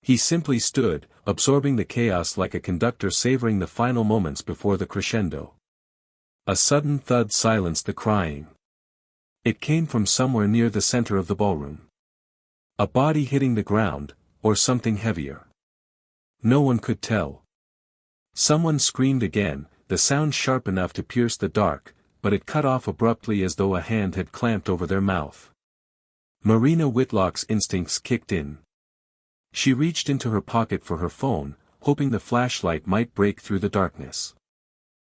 He simply stood, absorbing the chaos like a conductor savoring the final moments before the crescendo. A sudden thud silenced the crying. It came from somewhere near the center of the ballroom. A body hitting the ground, or something heavier. No one could tell. Someone screamed again, the sound sharp enough to pierce the dark, but it cut off abruptly as though a hand had clamped over their mouth. Marina Whitlock's instincts kicked in. She reached into her pocket for her phone, hoping the flashlight might break through the darkness.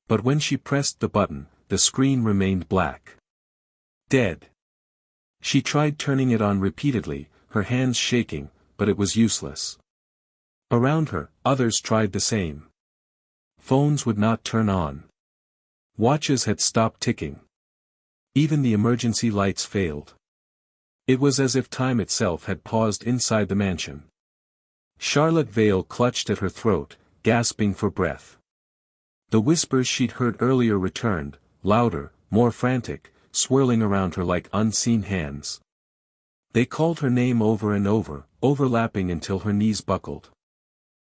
But when she pressed the button, the screen remained black. Dead. She tried turning it on repeatedly, her hands shaking, but it was useless. Around her, others tried the same. Phones would not turn on. Watches had stopped ticking. Even the emergency lights failed. It was as if time itself had paused inside the mansion. Charlotte Vale clutched at her throat, gasping for breath. The whispers she'd heard earlier returned, louder, more frantic, swirling around her like unseen hands. They called her name over and over, overlapping until her knees buckled.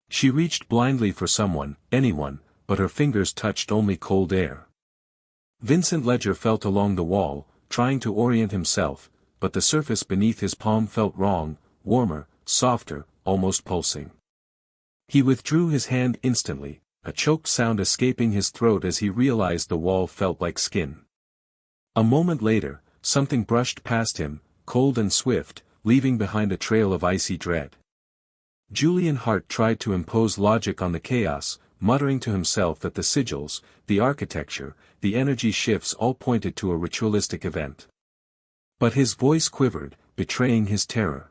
She reached blindly for someone, anyone, but her fingers touched only cold air. Vincent Ledger felt along the wall, trying to orient himself, but the surface beneath his palm felt wrong, warmer, softer, almost pulsing. He withdrew his hand instantly, a choked sound escaping his throat as he realized the wall felt like skin. A moment later, something brushed past him, cold and swift, leaving behind a trail of icy dread. Julian Hart tried to impose logic on the chaos, muttering to himself that the sigils, the architecture, the energy shifts all pointed to a ritualistic event. But his voice quivered, betraying his terror.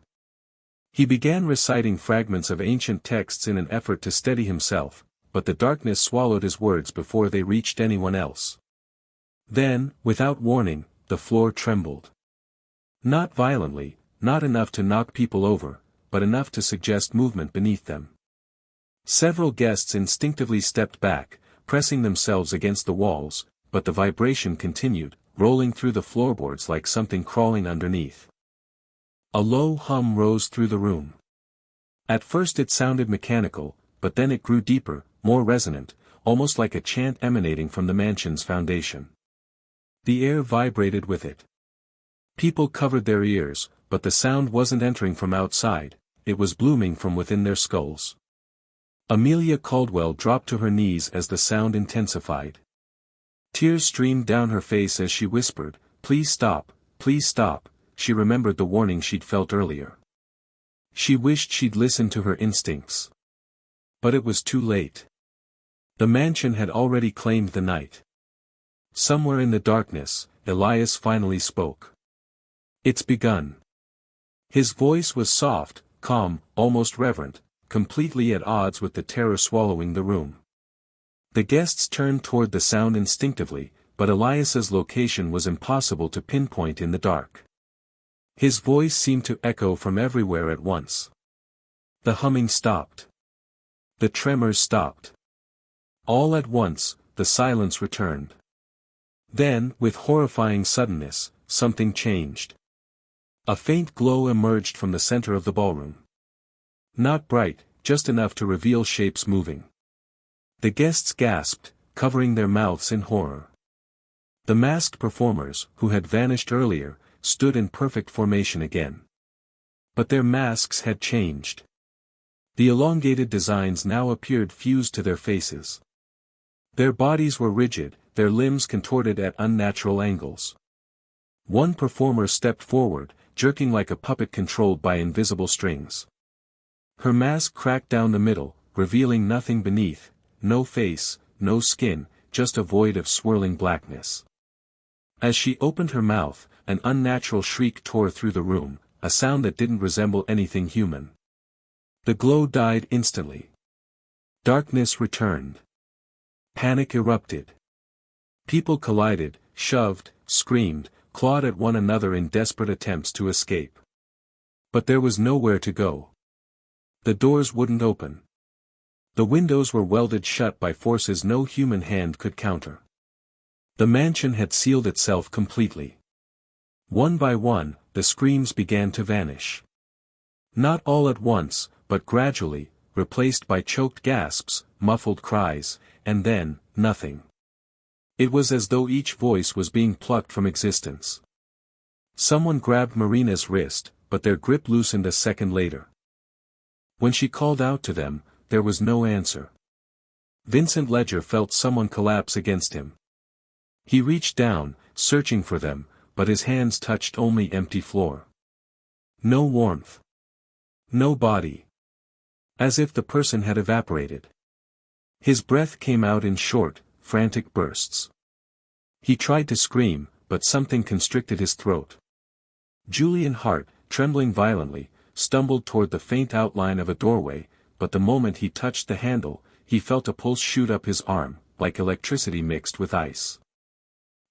He began reciting fragments of ancient texts in an effort to steady himself, but the darkness swallowed his words before they reached anyone else. Then, without warning, the floor trembled. Not violently, not enough to knock people over, but enough to suggest movement beneath them. Several guests instinctively stepped back, pressing themselves against the walls, but the vibration continued, rolling through the floorboards like something crawling underneath. A low hum rose through the room. At first it sounded mechanical, but then it grew deeper, more resonant, almost like a chant emanating from the mansion's foundation. The air vibrated with it. People covered their ears, but the sound wasn't entering from outside, it was blooming from within their skulls. Amelia Caldwell dropped to her knees as the sound intensified. Tears streamed down her face as she whispered, "Please stop, please stop." She remembered the warning she'd felt earlier. She wished she'd listened to her instincts. But it was too late. The mansion had already claimed the night. Somewhere in the darkness, Elias finally spoke. "It's begun." His voice was soft, calm, almost reverent, completely at odds with the terror swallowing the room. The guests turned toward the sound instinctively, but Elias's location was impossible to pinpoint in the dark. His voice seemed to echo from everywhere at once. The humming stopped. The tremors stopped. All at once, the silence returned. Then, with horrifying suddenness, something changed. A faint glow emerged from the center of the ballroom. Not bright, just enough to reveal shapes moving. The guests gasped, covering their mouths in horror. The masked performers, who had vanished earlier, stood in perfect formation again. But their masks had changed. The elongated designs now appeared fused to their faces. Their bodies were rigid, their limbs contorted at unnatural angles. One performer stepped forward, jerking like a puppet controlled by invisible strings. Her mask cracked down the middle, revealing nothing beneath, no face, no skin, just a void of swirling blackness. As she opened her mouth, an unnatural shriek tore through the room, a sound that didn't resemble anything human. The glow died instantly. Darkness returned. Panic erupted. People collided, shoved, screamed, clawed at one another in desperate attempts to escape. But there was nowhere to go. The doors wouldn't open. The windows were welded shut by forces no human hand could counter. The mansion had sealed itself completely. One by one, the screams began to vanish. Not all at once, but gradually, replaced by choked gasps, muffled cries, and then, nothing. It was as though each voice was being plucked from existence. Someone grabbed Marina's wrist, but their grip loosened a second later. When she called out to them, there was no answer. Vincent Ledger felt someone collapse against him. He reached down, searching for them, but his hands touched only empty floor. No warmth. No body. As if the person had evaporated. His breath came out in short, frantic bursts. He tried to scream, but something constricted his throat. Julian Hart, trembling violently, stumbled toward the faint outline of a doorway, but the moment he touched the handle, he felt a pulse shoot up his arm, like electricity mixed with ice.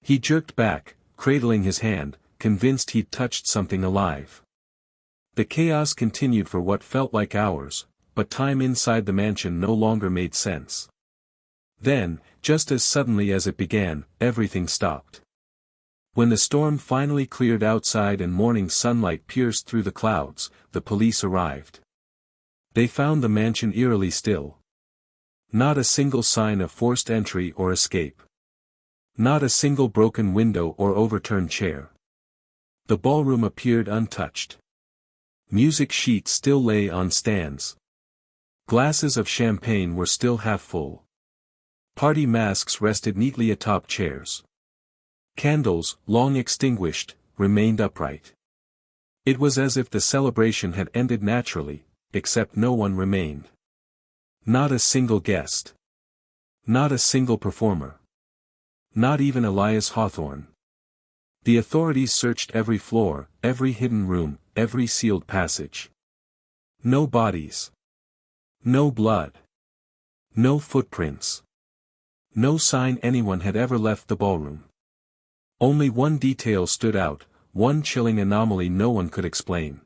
He jerked back, cradling his hand, convinced he'd touched something alive. The chaos continued for what felt like hours, but time inside the mansion no longer made sense. Then, just as suddenly as it began, everything stopped. When the storm finally cleared outside and morning sunlight pierced through the clouds, the police arrived. They found the mansion eerily still. Not a single sign of forced entry or escape. Not a single broken window or overturned chair. The ballroom appeared untouched. Music sheets still lay on stands. Glasses of champagne were still half full. Party masks rested neatly atop chairs. Candles, long extinguished, remained upright. It was as if the celebration had ended naturally, except no one remained. Not a single guest. Not a single performer. Not even Elias Hawthorne. The authorities searched every floor, every hidden room, every sealed passage. No bodies. No blood. No footprints. No sign anyone had ever left the ballroom. Only one detail stood out, one chilling anomaly no one could explain.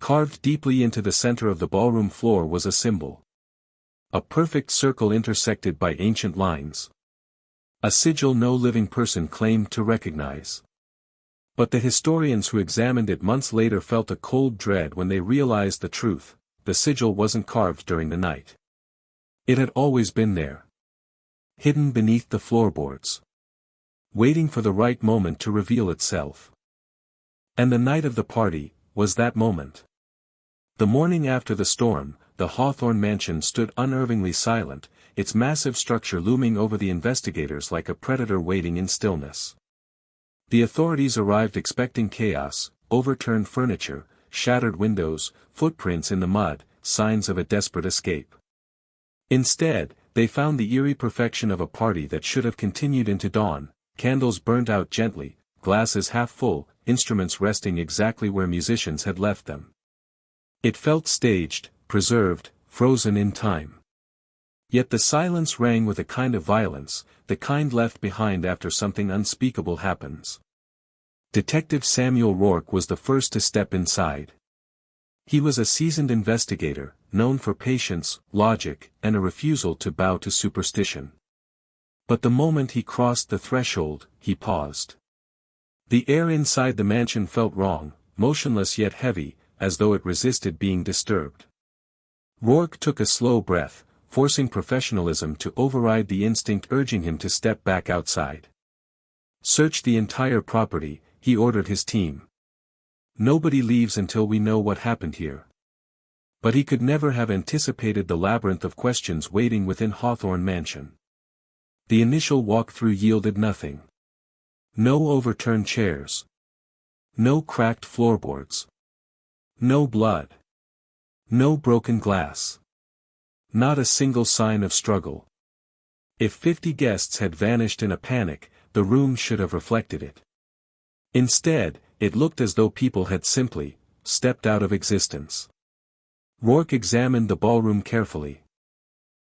Carved deeply into the center of the ballroom floor was a symbol. A perfect circle intersected by ancient lines. A sigil no living person claimed to recognize. But the historians who examined it months later felt a cold dread when they realized the truth: the sigil wasn't carved during the night. It had always been there. Hidden beneath the floorboards. Waiting for the right moment to reveal itself. And the night of the party was that moment. The morning after the storm, the Hawthorne mansion stood unnervingly silent, its massive structure looming over the investigators like a predator waiting in stillness. The authorities arrived expecting chaos: overturned furniture, shattered windows, footprints in the mud, signs of a desperate escape. Instead, they found the eerie perfection of a party that should have continued into dawn: candles burnt out gently, glasses half full, instruments resting exactly where musicians had left them. It felt staged, preserved, frozen in time. Yet the silence rang with a kind of violence, the kind left behind after something unspeakable happens. Detective Samuel Rourke was the first to step inside. He was a seasoned investigator, known for patience, logic, and a refusal to bow to superstition. But the moment he crossed the threshold, he paused. The air inside the mansion felt wrong, motionless yet heavy, as though it resisted being disturbed. Rourke took a slow breath, forcing professionalism to override the instinct urging him to step back outside. "Search the entire property," he ordered his team. "Nobody leaves until we know what happened here." But he could never have anticipated the labyrinth of questions waiting within Hawthorne Mansion. The initial walkthrough yielded nothing. No overturned chairs. No cracked floorboards. No blood. No broken glass. Not a single sign of struggle. If 50 guests had vanished in a panic, the room should have reflected it. Instead, it looked as though people had simply stepped out of existence. Rourke examined the ballroom carefully.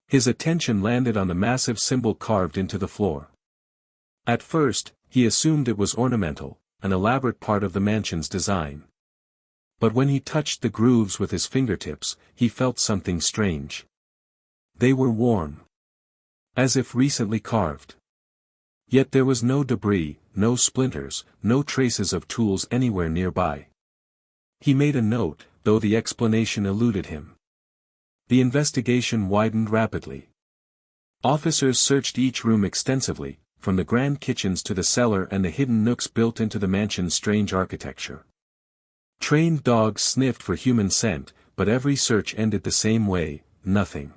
His attention landed on the massive symbol carved into the floor. At first, he assumed it was ornamental, an elaborate part of the mansion's design. But when he touched the grooves with his fingertips, he felt something strange. They were warm. As if recently carved. Yet there was no debris, no splinters, no traces of tools anywhere nearby. He made a note, though the explanation eluded him. The investigation widened rapidly. Officers searched each room extensively, from the grand kitchens to the cellar and the hidden nooks built into the mansion's strange architecture. Trained dogs sniffed for human scent, but every search ended the same way: nothing.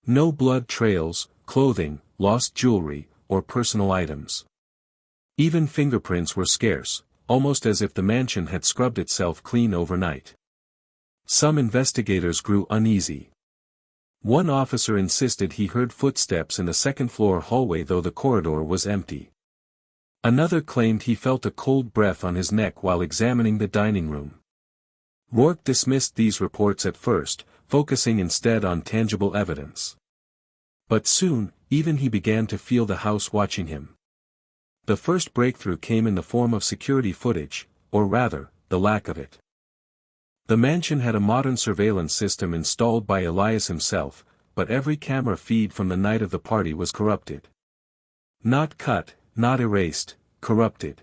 No blood trails, clothing, lost jewelry, or personal items. Even fingerprints were scarce, almost as if the mansion had scrubbed itself clean overnight. Some investigators grew uneasy. One officer insisted he heard footsteps in the second-floor hallway though the corridor was empty. Another claimed he felt a cold breath on his neck while examining the dining room. Rourke dismissed these reports at first, focusing instead on tangible evidence. But soon, even he began to feel the house watching him. The first breakthrough came in the form of security footage, or rather, the lack of it. The mansion had a modern surveillance system installed by Elias himself, but every camera feed from the night of the party was corrupted. Not cut, not erased, corrupted.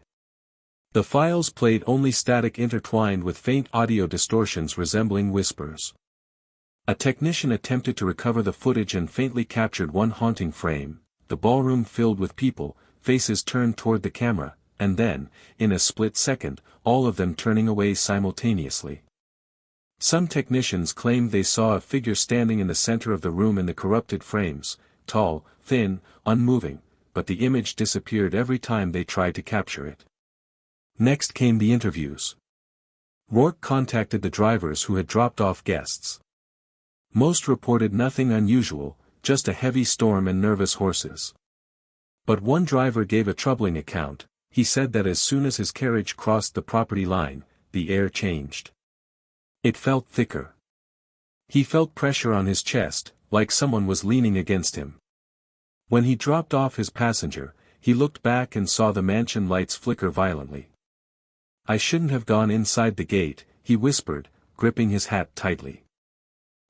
The files played only static intertwined with faint audio distortions resembling whispers. A technician attempted to recover the footage and faintly captured one haunting frame: the ballroom filled with people, faces turned toward the camera, and then, in a split second, all of them turning away simultaneously. Some technicians claimed they saw a figure standing in the center of the room in the corrupted frames, tall, thin, unmoving, but the image disappeared every time they tried to capture it. Next came the interviews. Rourke contacted the drivers who had dropped off guests. Most reported nothing unusual, just a heavy storm and nervous horses. But one driver gave a troubling account. He said that as soon as his carriage crossed the property line, the air changed. It felt thicker. He felt pressure on his chest, like someone was leaning against him. When he dropped off his passenger, he looked back and saw the mansion lights flicker violently. "I shouldn't have gone inside the gate," he whispered, gripping his hat tightly.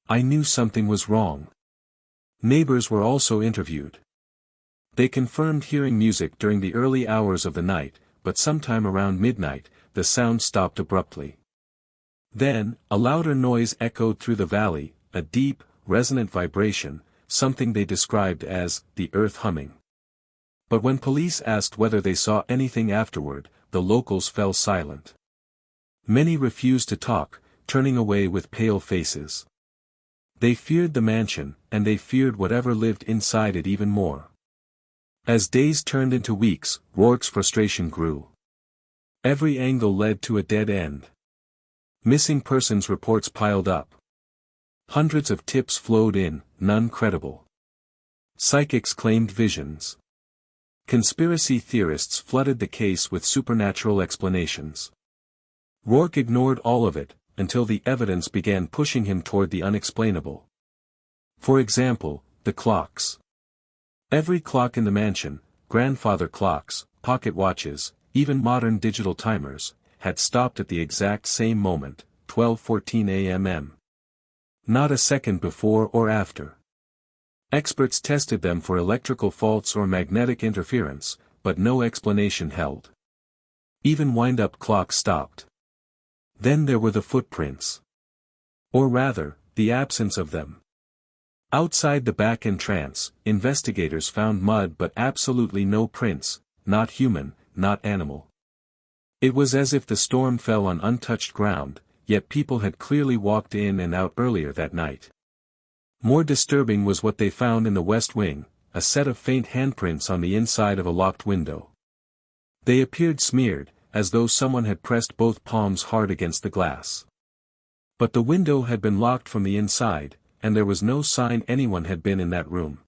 "I knew something was wrong." Neighbors were also interviewed. They confirmed hearing music during the early hours of the night, but sometime around midnight, the sound stopped abruptly. Then, a louder noise echoed through the valley, a deep, resonant vibration, something they described as the earth humming. But when police asked whether they saw anything afterward, the locals fell silent. Many refused to talk, turning away with pale faces. They feared the mansion, and they feared whatever lived inside it even more. As days turned into weeks, Rourke's frustration grew. Every angle led to a dead end. Missing persons reports piled up. Hundreds of tips flowed in, none credible. Psychics claimed visions. Conspiracy theorists flooded the case with supernatural explanations. Rourke ignored all of it, until the evidence began pushing him toward the unexplainable. For example, the clocks. Every clock in the mansion, grandfather clocks, pocket watches, even modern digital timers, had stopped at the exact same moment, 12:14 a.m. Not a second before or after. Experts tested them for electrical faults or magnetic interference, but no explanation held. Even wind-up clocks stopped. Then there were the footprints. Or rather, the absence of them. Outside the back entrance, investigators found mud but absolutely no prints, not human, not animal. It was as if the storm fell on untouched ground, yet people had clearly walked in and out earlier that night. More disturbing was what they found in the West Wing, a set of faint handprints on the inside of a locked window. They appeared smeared, as though someone had pressed both palms hard against the glass. But the window had been locked from the inside, and there was no sign anyone had been in that room.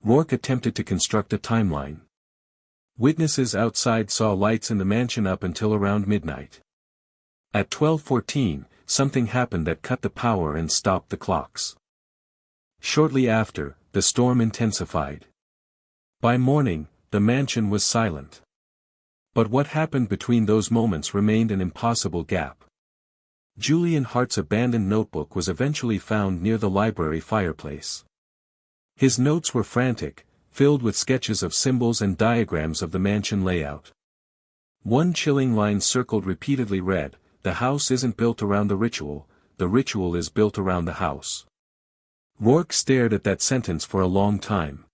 Rourke attempted to construct a timeline. Witnesses outside saw lights in the mansion up until around midnight. At 12:14, something happened that cut the power and stopped the clocks. Shortly after, the storm intensified. By morning, the mansion was silent. But what happened between those moments remained an impossible gap. Julian Hart's abandoned notebook was eventually found near the library fireplace. His notes were frantic, filled with sketches of symbols and diagrams of the mansion layout. One chilling line circled repeatedly read, "The house isn't built around the ritual is built around the house." Rourke stared at that sentence for a long time.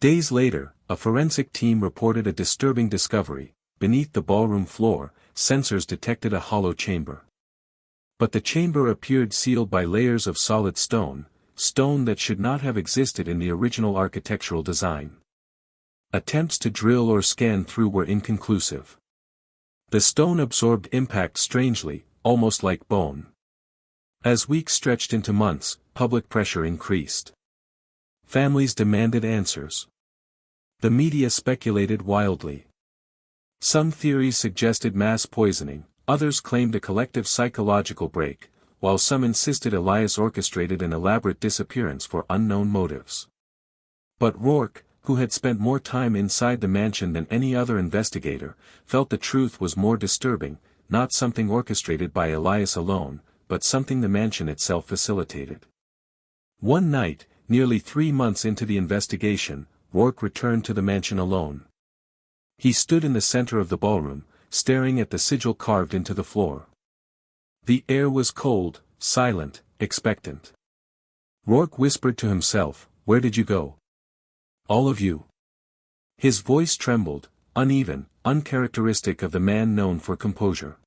Days later, a forensic team reported a disturbing discovery. Beneath the ballroom floor, sensors detected a hollow chamber. But the chamber appeared sealed by layers of solid stone that should not have existed in the original architectural design. Attempts to drill or scan through were inconclusive. The stone absorbed impact strangely, almost like bone. As weeks stretched into months, public pressure increased. Families demanded answers. The media speculated wildly. Some theories suggested mass poisoning, others claimed a collective psychological break, while some insisted Elias orchestrated an elaborate disappearance for unknown motives. But Rourke, who had spent more time inside the mansion than any other investigator, felt the truth was more disturbing, not something orchestrated by Elias alone, but something the mansion itself facilitated. One night, nearly 3 months into the investigation, Rourke returned to the mansion alone. He stood in the center of the ballroom, staring at the sigil carved into the floor. The air was cold, silent, expectant. Rourke whispered to himself, "Where did you go? All of you?" His voice trembled, uneven, uncharacteristic of the man known for composure.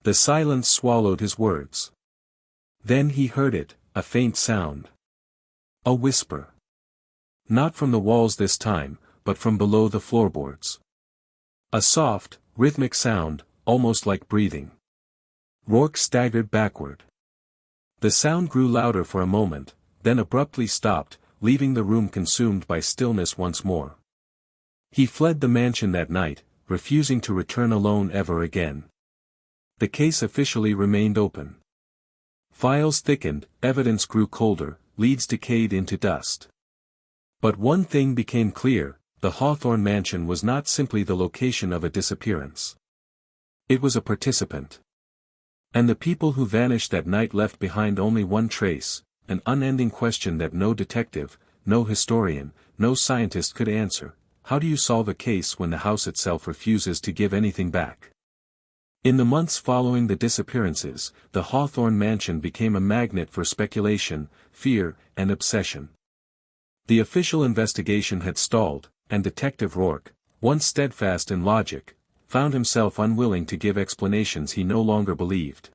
The silence swallowed his words. Then he heard it, a faint sound. A whisper. Not from the walls this time, but from below the floorboards. A soft, rhythmic sound, almost like breathing. Rourke staggered backward. The sound grew louder for a moment, then abruptly stopped, leaving the room consumed by stillness once more. He fled the mansion that night, refusing to return alone ever again. The case officially remained open. Files thickened, evidence grew colder, leads decayed into dust. But one thing became clear: the Hawthorne mansion was not simply the location of a disappearance. It was a participant. And the people who vanished that night left behind only one trace, an unending question that no detective, no historian, no scientist could answer: how do you solve a case when the house itself refuses to give anything back? In the months following the disappearances, the Hawthorne mansion became a magnet for speculation, fear, and obsession. The official investigation had stalled, and Detective Rourke, once steadfast in logic, found himself unwilling to give explanations he no longer believed.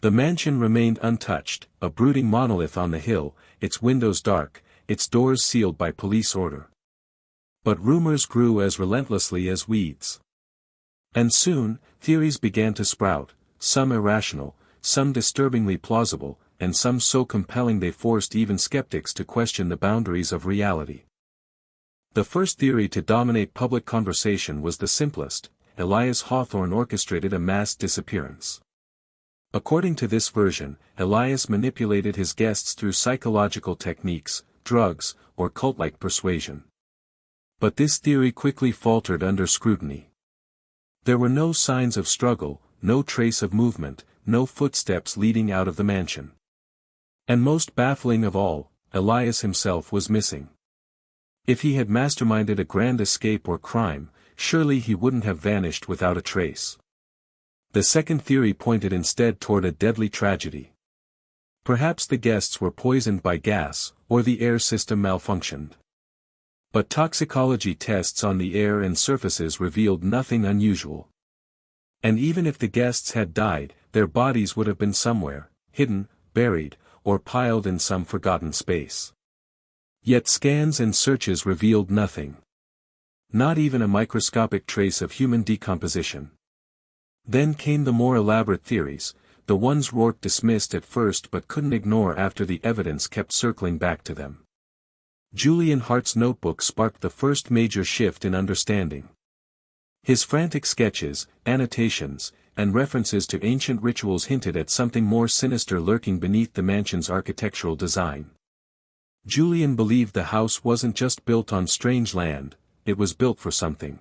The mansion remained untouched, a brooding monolith on the hill, its windows dark, its doors sealed by police order. But rumors grew as relentlessly as weeds. And soon, theories began to sprout, some irrational, some disturbingly plausible, and some so compelling they forced even skeptics to question the boundaries of reality. The first theory to dominate public conversation was the simplest: Elias Hawthorne orchestrated a mass disappearance. According to this version, Elias manipulated his guests through psychological techniques, drugs, or cult-like persuasion. But this theory quickly faltered under scrutiny. There were no signs of struggle, no trace of movement, no footsteps leading out of the mansion. And most baffling of all, Elias himself was missing. If he had masterminded a grand escape or crime, surely he wouldn't have vanished without a trace. The second theory pointed instead toward a deadly tragedy. Perhaps the guests were poisoned by gas, or the air system malfunctioned. But toxicology tests on the air and surfaces revealed nothing unusual. And even if the guests had died, their bodies would have been somewhere, hidden, buried, or piled in some forgotten space. Yet scans and searches revealed nothing. Not even a microscopic trace of human decomposition. Then came the more elaborate theories, the ones Rourke dismissed at first but couldn't ignore after the evidence kept circling back to them. Julian Hart's notebook sparked the first major shift in understanding. His frantic sketches, annotations, and references to ancient rituals hinted at something more sinister lurking beneath the mansion's architectural design. Julian believed the house wasn't just built on strange land, it was built for something.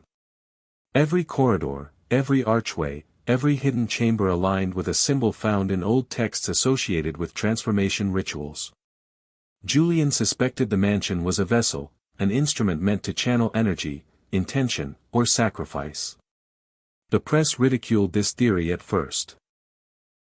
Every corridor, every archway, every hidden chamber aligned with a symbol found in old texts associated with transformation rituals. Julian suspected the mansion was a vessel, an instrument meant to channel energy, intention, or sacrifice. The press ridiculed this theory at first.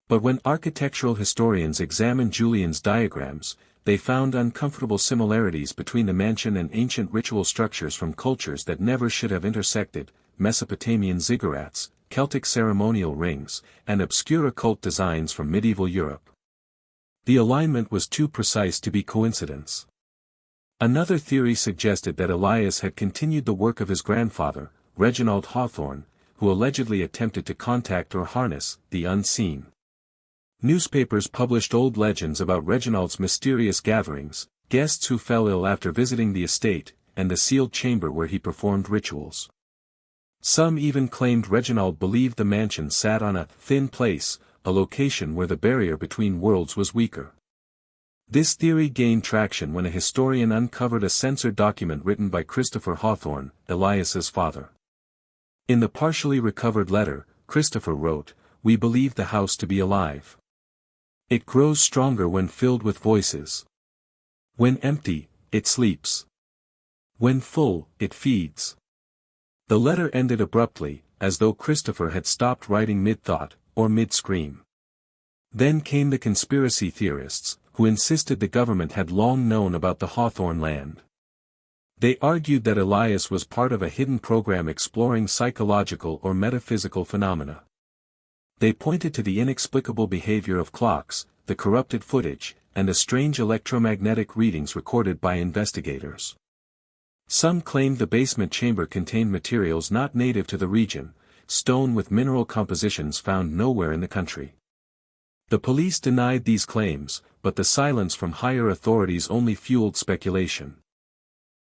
But when architectural historians examined Julian's diagrams, they found uncomfortable similarities between the mansion and ancient ritual structures from cultures that never should have intersected: Mesopotamian ziggurats, Celtic ceremonial rings, and obscure occult designs from medieval Europe. The alignment was too precise to be coincidence. Another theory suggested that Elias had continued the work of his grandfather, Reginald Hawthorne, who allegedly attempted to contact or harness the unseen. Newspapers published old legends about Reginald's mysterious gatherings, guests who fell ill after visiting the estate, and the sealed chamber where he performed rituals. Some even claimed Reginald believed the mansion sat on a thin place, a location where the barrier between worlds was weaker. This theory gained traction when a historian uncovered a censored document written by Christopher Hawthorne, Elias's father. In the partially recovered letter, Christopher wrote, "We believe the house to be alive. It grows stronger when filled with voices. When empty, it sleeps. When full, it feeds." The letter ended abruptly, as though Christopher had stopped writing mid-thought, or mid-scream. Then came the conspiracy theorists, who insisted the government had long known about the Hawthorne land. They argued that Elias was part of a hidden program exploring psychological or metaphysical phenomena. They pointed to the inexplicable behavior of clocks, the corrupted footage, and the strange electromagnetic readings recorded by investigators. Some claimed the basement chamber contained materials not native to the region, stone with mineral compositions found nowhere in the country. The police denied these claims, but the silence from higher authorities only fueled speculation.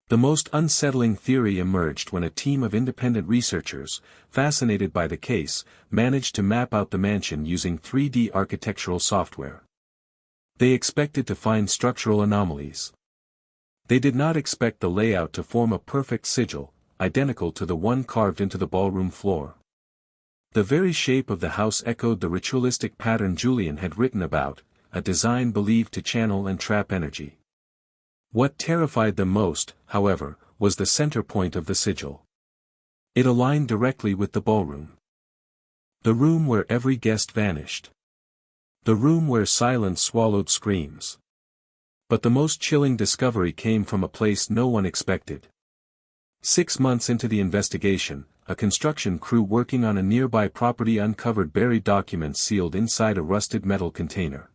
The most unsettling theory emerged when a team of independent researchers, fascinated by the case, managed to map out the mansion using 3D architectural software. They expected to find structural anomalies. They did not expect the layout to form a perfect sigil, identical to the one carved into the ballroom floor. The very shape of the house echoed the ritualistic pattern Julian had written about, a design believed to channel and trap energy. What terrified them most, however, was the center point of the sigil. It aligned directly with the ballroom. The room where every guest vanished. The room where silence swallowed screams. But the most chilling discovery came from a place no one expected. 6 months into the investigation, a construction crew working on a nearby property uncovered buried documents sealed inside a rusted metal container.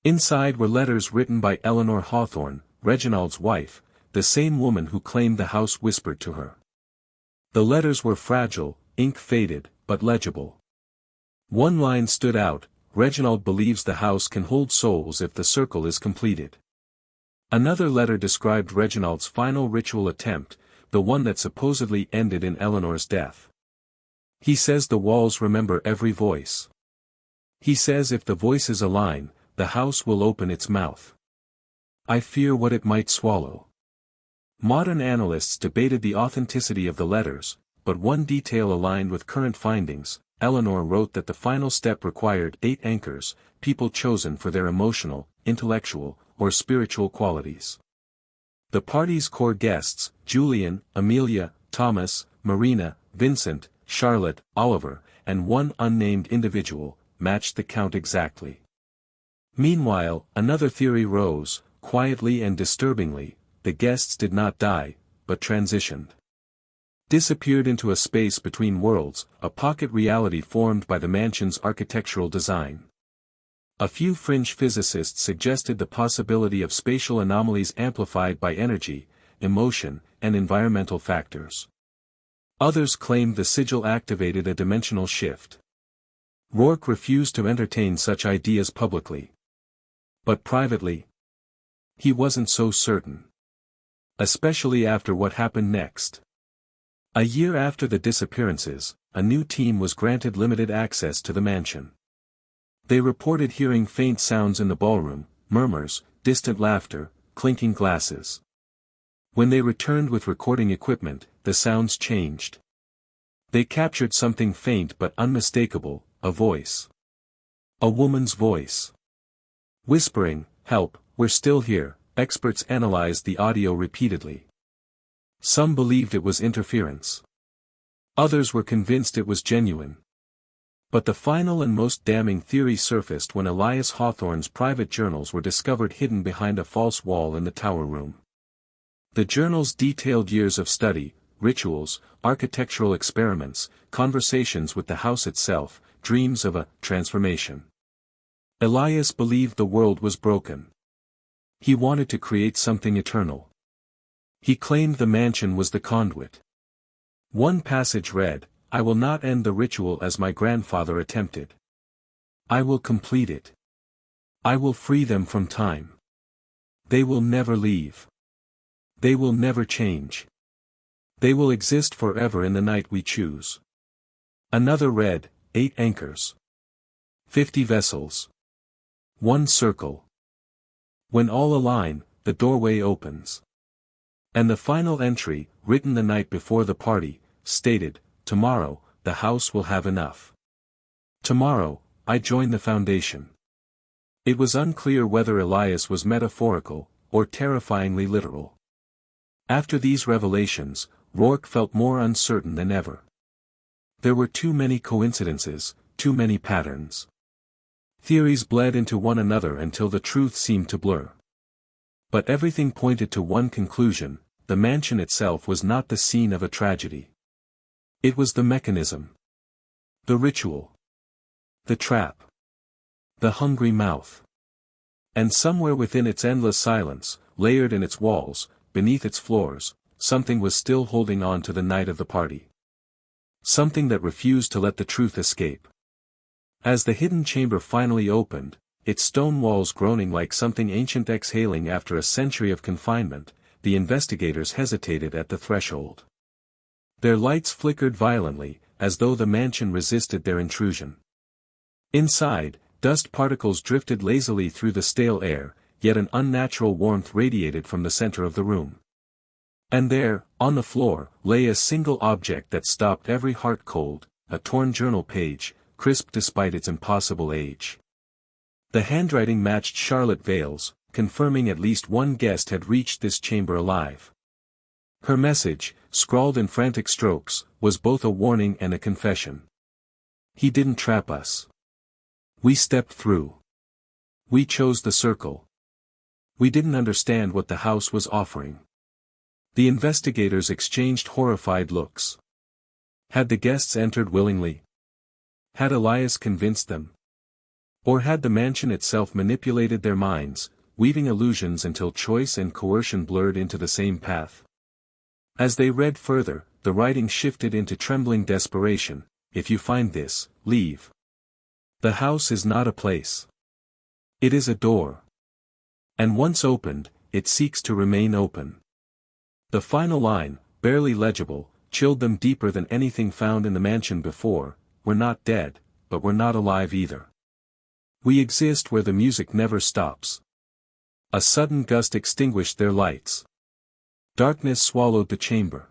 Inside were letters written by Eleanor Hawthorne, Reginald's wife, the same woman who claimed the house whispered to her. The letters were fragile, ink faded, but legible. One line stood out: Reginald believes the house can hold souls if the circle is completed. Another letter described Reginald's final ritual attempt, the one that supposedly ended in Eleanor's death. He says the walls remember every voice. He says if the voices align, the house will open its mouth. I fear what it might swallow. Modern analysts debated the authenticity of the letters, but one detail aligned with current findings. Eleanor wrote that the final step required 8 anchors, people chosen for their emotional, intellectual, or spiritual qualities. The party's core guests, Julian, Amelia, Thomas, Marina, Vincent, Charlotte, Oliver, and one unnamed individual, matched the count exactly. Meanwhile, another theory rose: quietly and disturbingly, the guests did not die, but transitioned. Disappeared into a space between worlds, a pocket reality formed by the mansion's architectural design. A few fringe physicists suggested the possibility of spatial anomalies amplified by energy, emotion, and environmental factors. Others claimed the sigil activated a dimensional shift. Rourke refused to entertain such ideas publicly. But privately, he wasn't so certain. Especially after what happened next. A year after the disappearances, a new team was granted limited access to the mansion. They reported hearing faint sounds in the ballroom, murmurs, distant laughter, clinking glasses. When they returned with recording equipment, the sounds changed. They captured something faint but unmistakable, a voice. A woman's voice. Whispering, "Help, we're still here." Experts analyzed the audio repeatedly. Some believed it was interference. Others were convinced it was genuine. But the final and most damning theory surfaced when Elias Hawthorne's private journals were discovered hidden behind a false wall in the tower room. The journals detailed years of study, rituals, architectural experiments, conversations with the house itself, dreams of a transformation. Elias believed the world was broken. He wanted to create something eternal. He claimed the mansion was the conduit. One passage read, "I will not end the ritual as my grandfather attempted. I will complete it. I will free them from time. They will never leave. They will never change. They will exist forever in the night we choose." Another read, 8 anchors. 50 vessels. 1 circle. When all align, the doorway opens. And the final entry, written the night before the party, stated, "Tomorrow, the house will have enough. Tomorrow, I join the foundation." It was unclear whether Elias was metaphorical, or terrifyingly literal. After these revelations, Rourke felt more uncertain than ever. There were too many coincidences, too many patterns. Theories bled into one another until the truth seemed to blur. But everything pointed to one conclusion: the mansion itself was not the scene of a tragedy. It was the mechanism. The ritual. The trap. The hungry mouth. And somewhere within its endless silence, layered in its walls, beneath its floors, something was still holding on to the night of the party. Something that refused to let the truth escape. As the hidden chamber finally opened, its stone walls groaning like something ancient exhaling after a century of confinement, the investigators hesitated at the threshold. Their lights flickered violently, as though the mansion resisted their intrusion. Inside, dust particles drifted lazily through the stale air, yet an unnatural warmth radiated from the center of the room. And there, on the floor, lay a single object that stopped every heart cold: a torn journal page, crisp despite its impossible age. The handwriting matched Charlotte Vale's, confirming at least one guest had reached this chamber alive. Her message, scrawled in frantic strokes, was both a warning and a confession. He didn't trap us. We stepped through. We chose the circle. We didn't understand what the house was offering. The investigators exchanged horrified looks. Had the guests entered willingly? Had Elias convinced them? Or had the mansion itself manipulated their minds, weaving illusions until choice and coercion blurred into the same path? As they read further, the writing shifted into trembling desperation. If you find this, leave. The house is not a place. It is a door. And once opened, it seeks to remain open. The final line, barely legible, chilled them deeper than anything found in the mansion before. We're not dead, but we're not alive either. We exist where the music never stops. A sudden gust extinguished their lights. Darkness swallowed the chamber.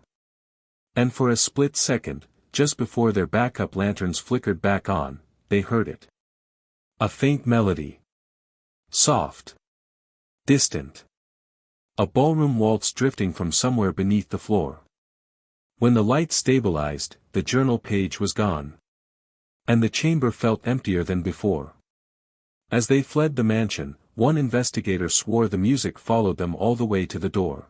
And for a split second, just before their backup lanterns flickered back on, they heard it. A faint melody. Soft. Distant. A ballroom waltz drifting from somewhere beneath the floor. When the light stabilized, the journal page was gone. And the chamber felt emptier than before. As they fled the mansion, one investigator swore the music followed them all the way to the door.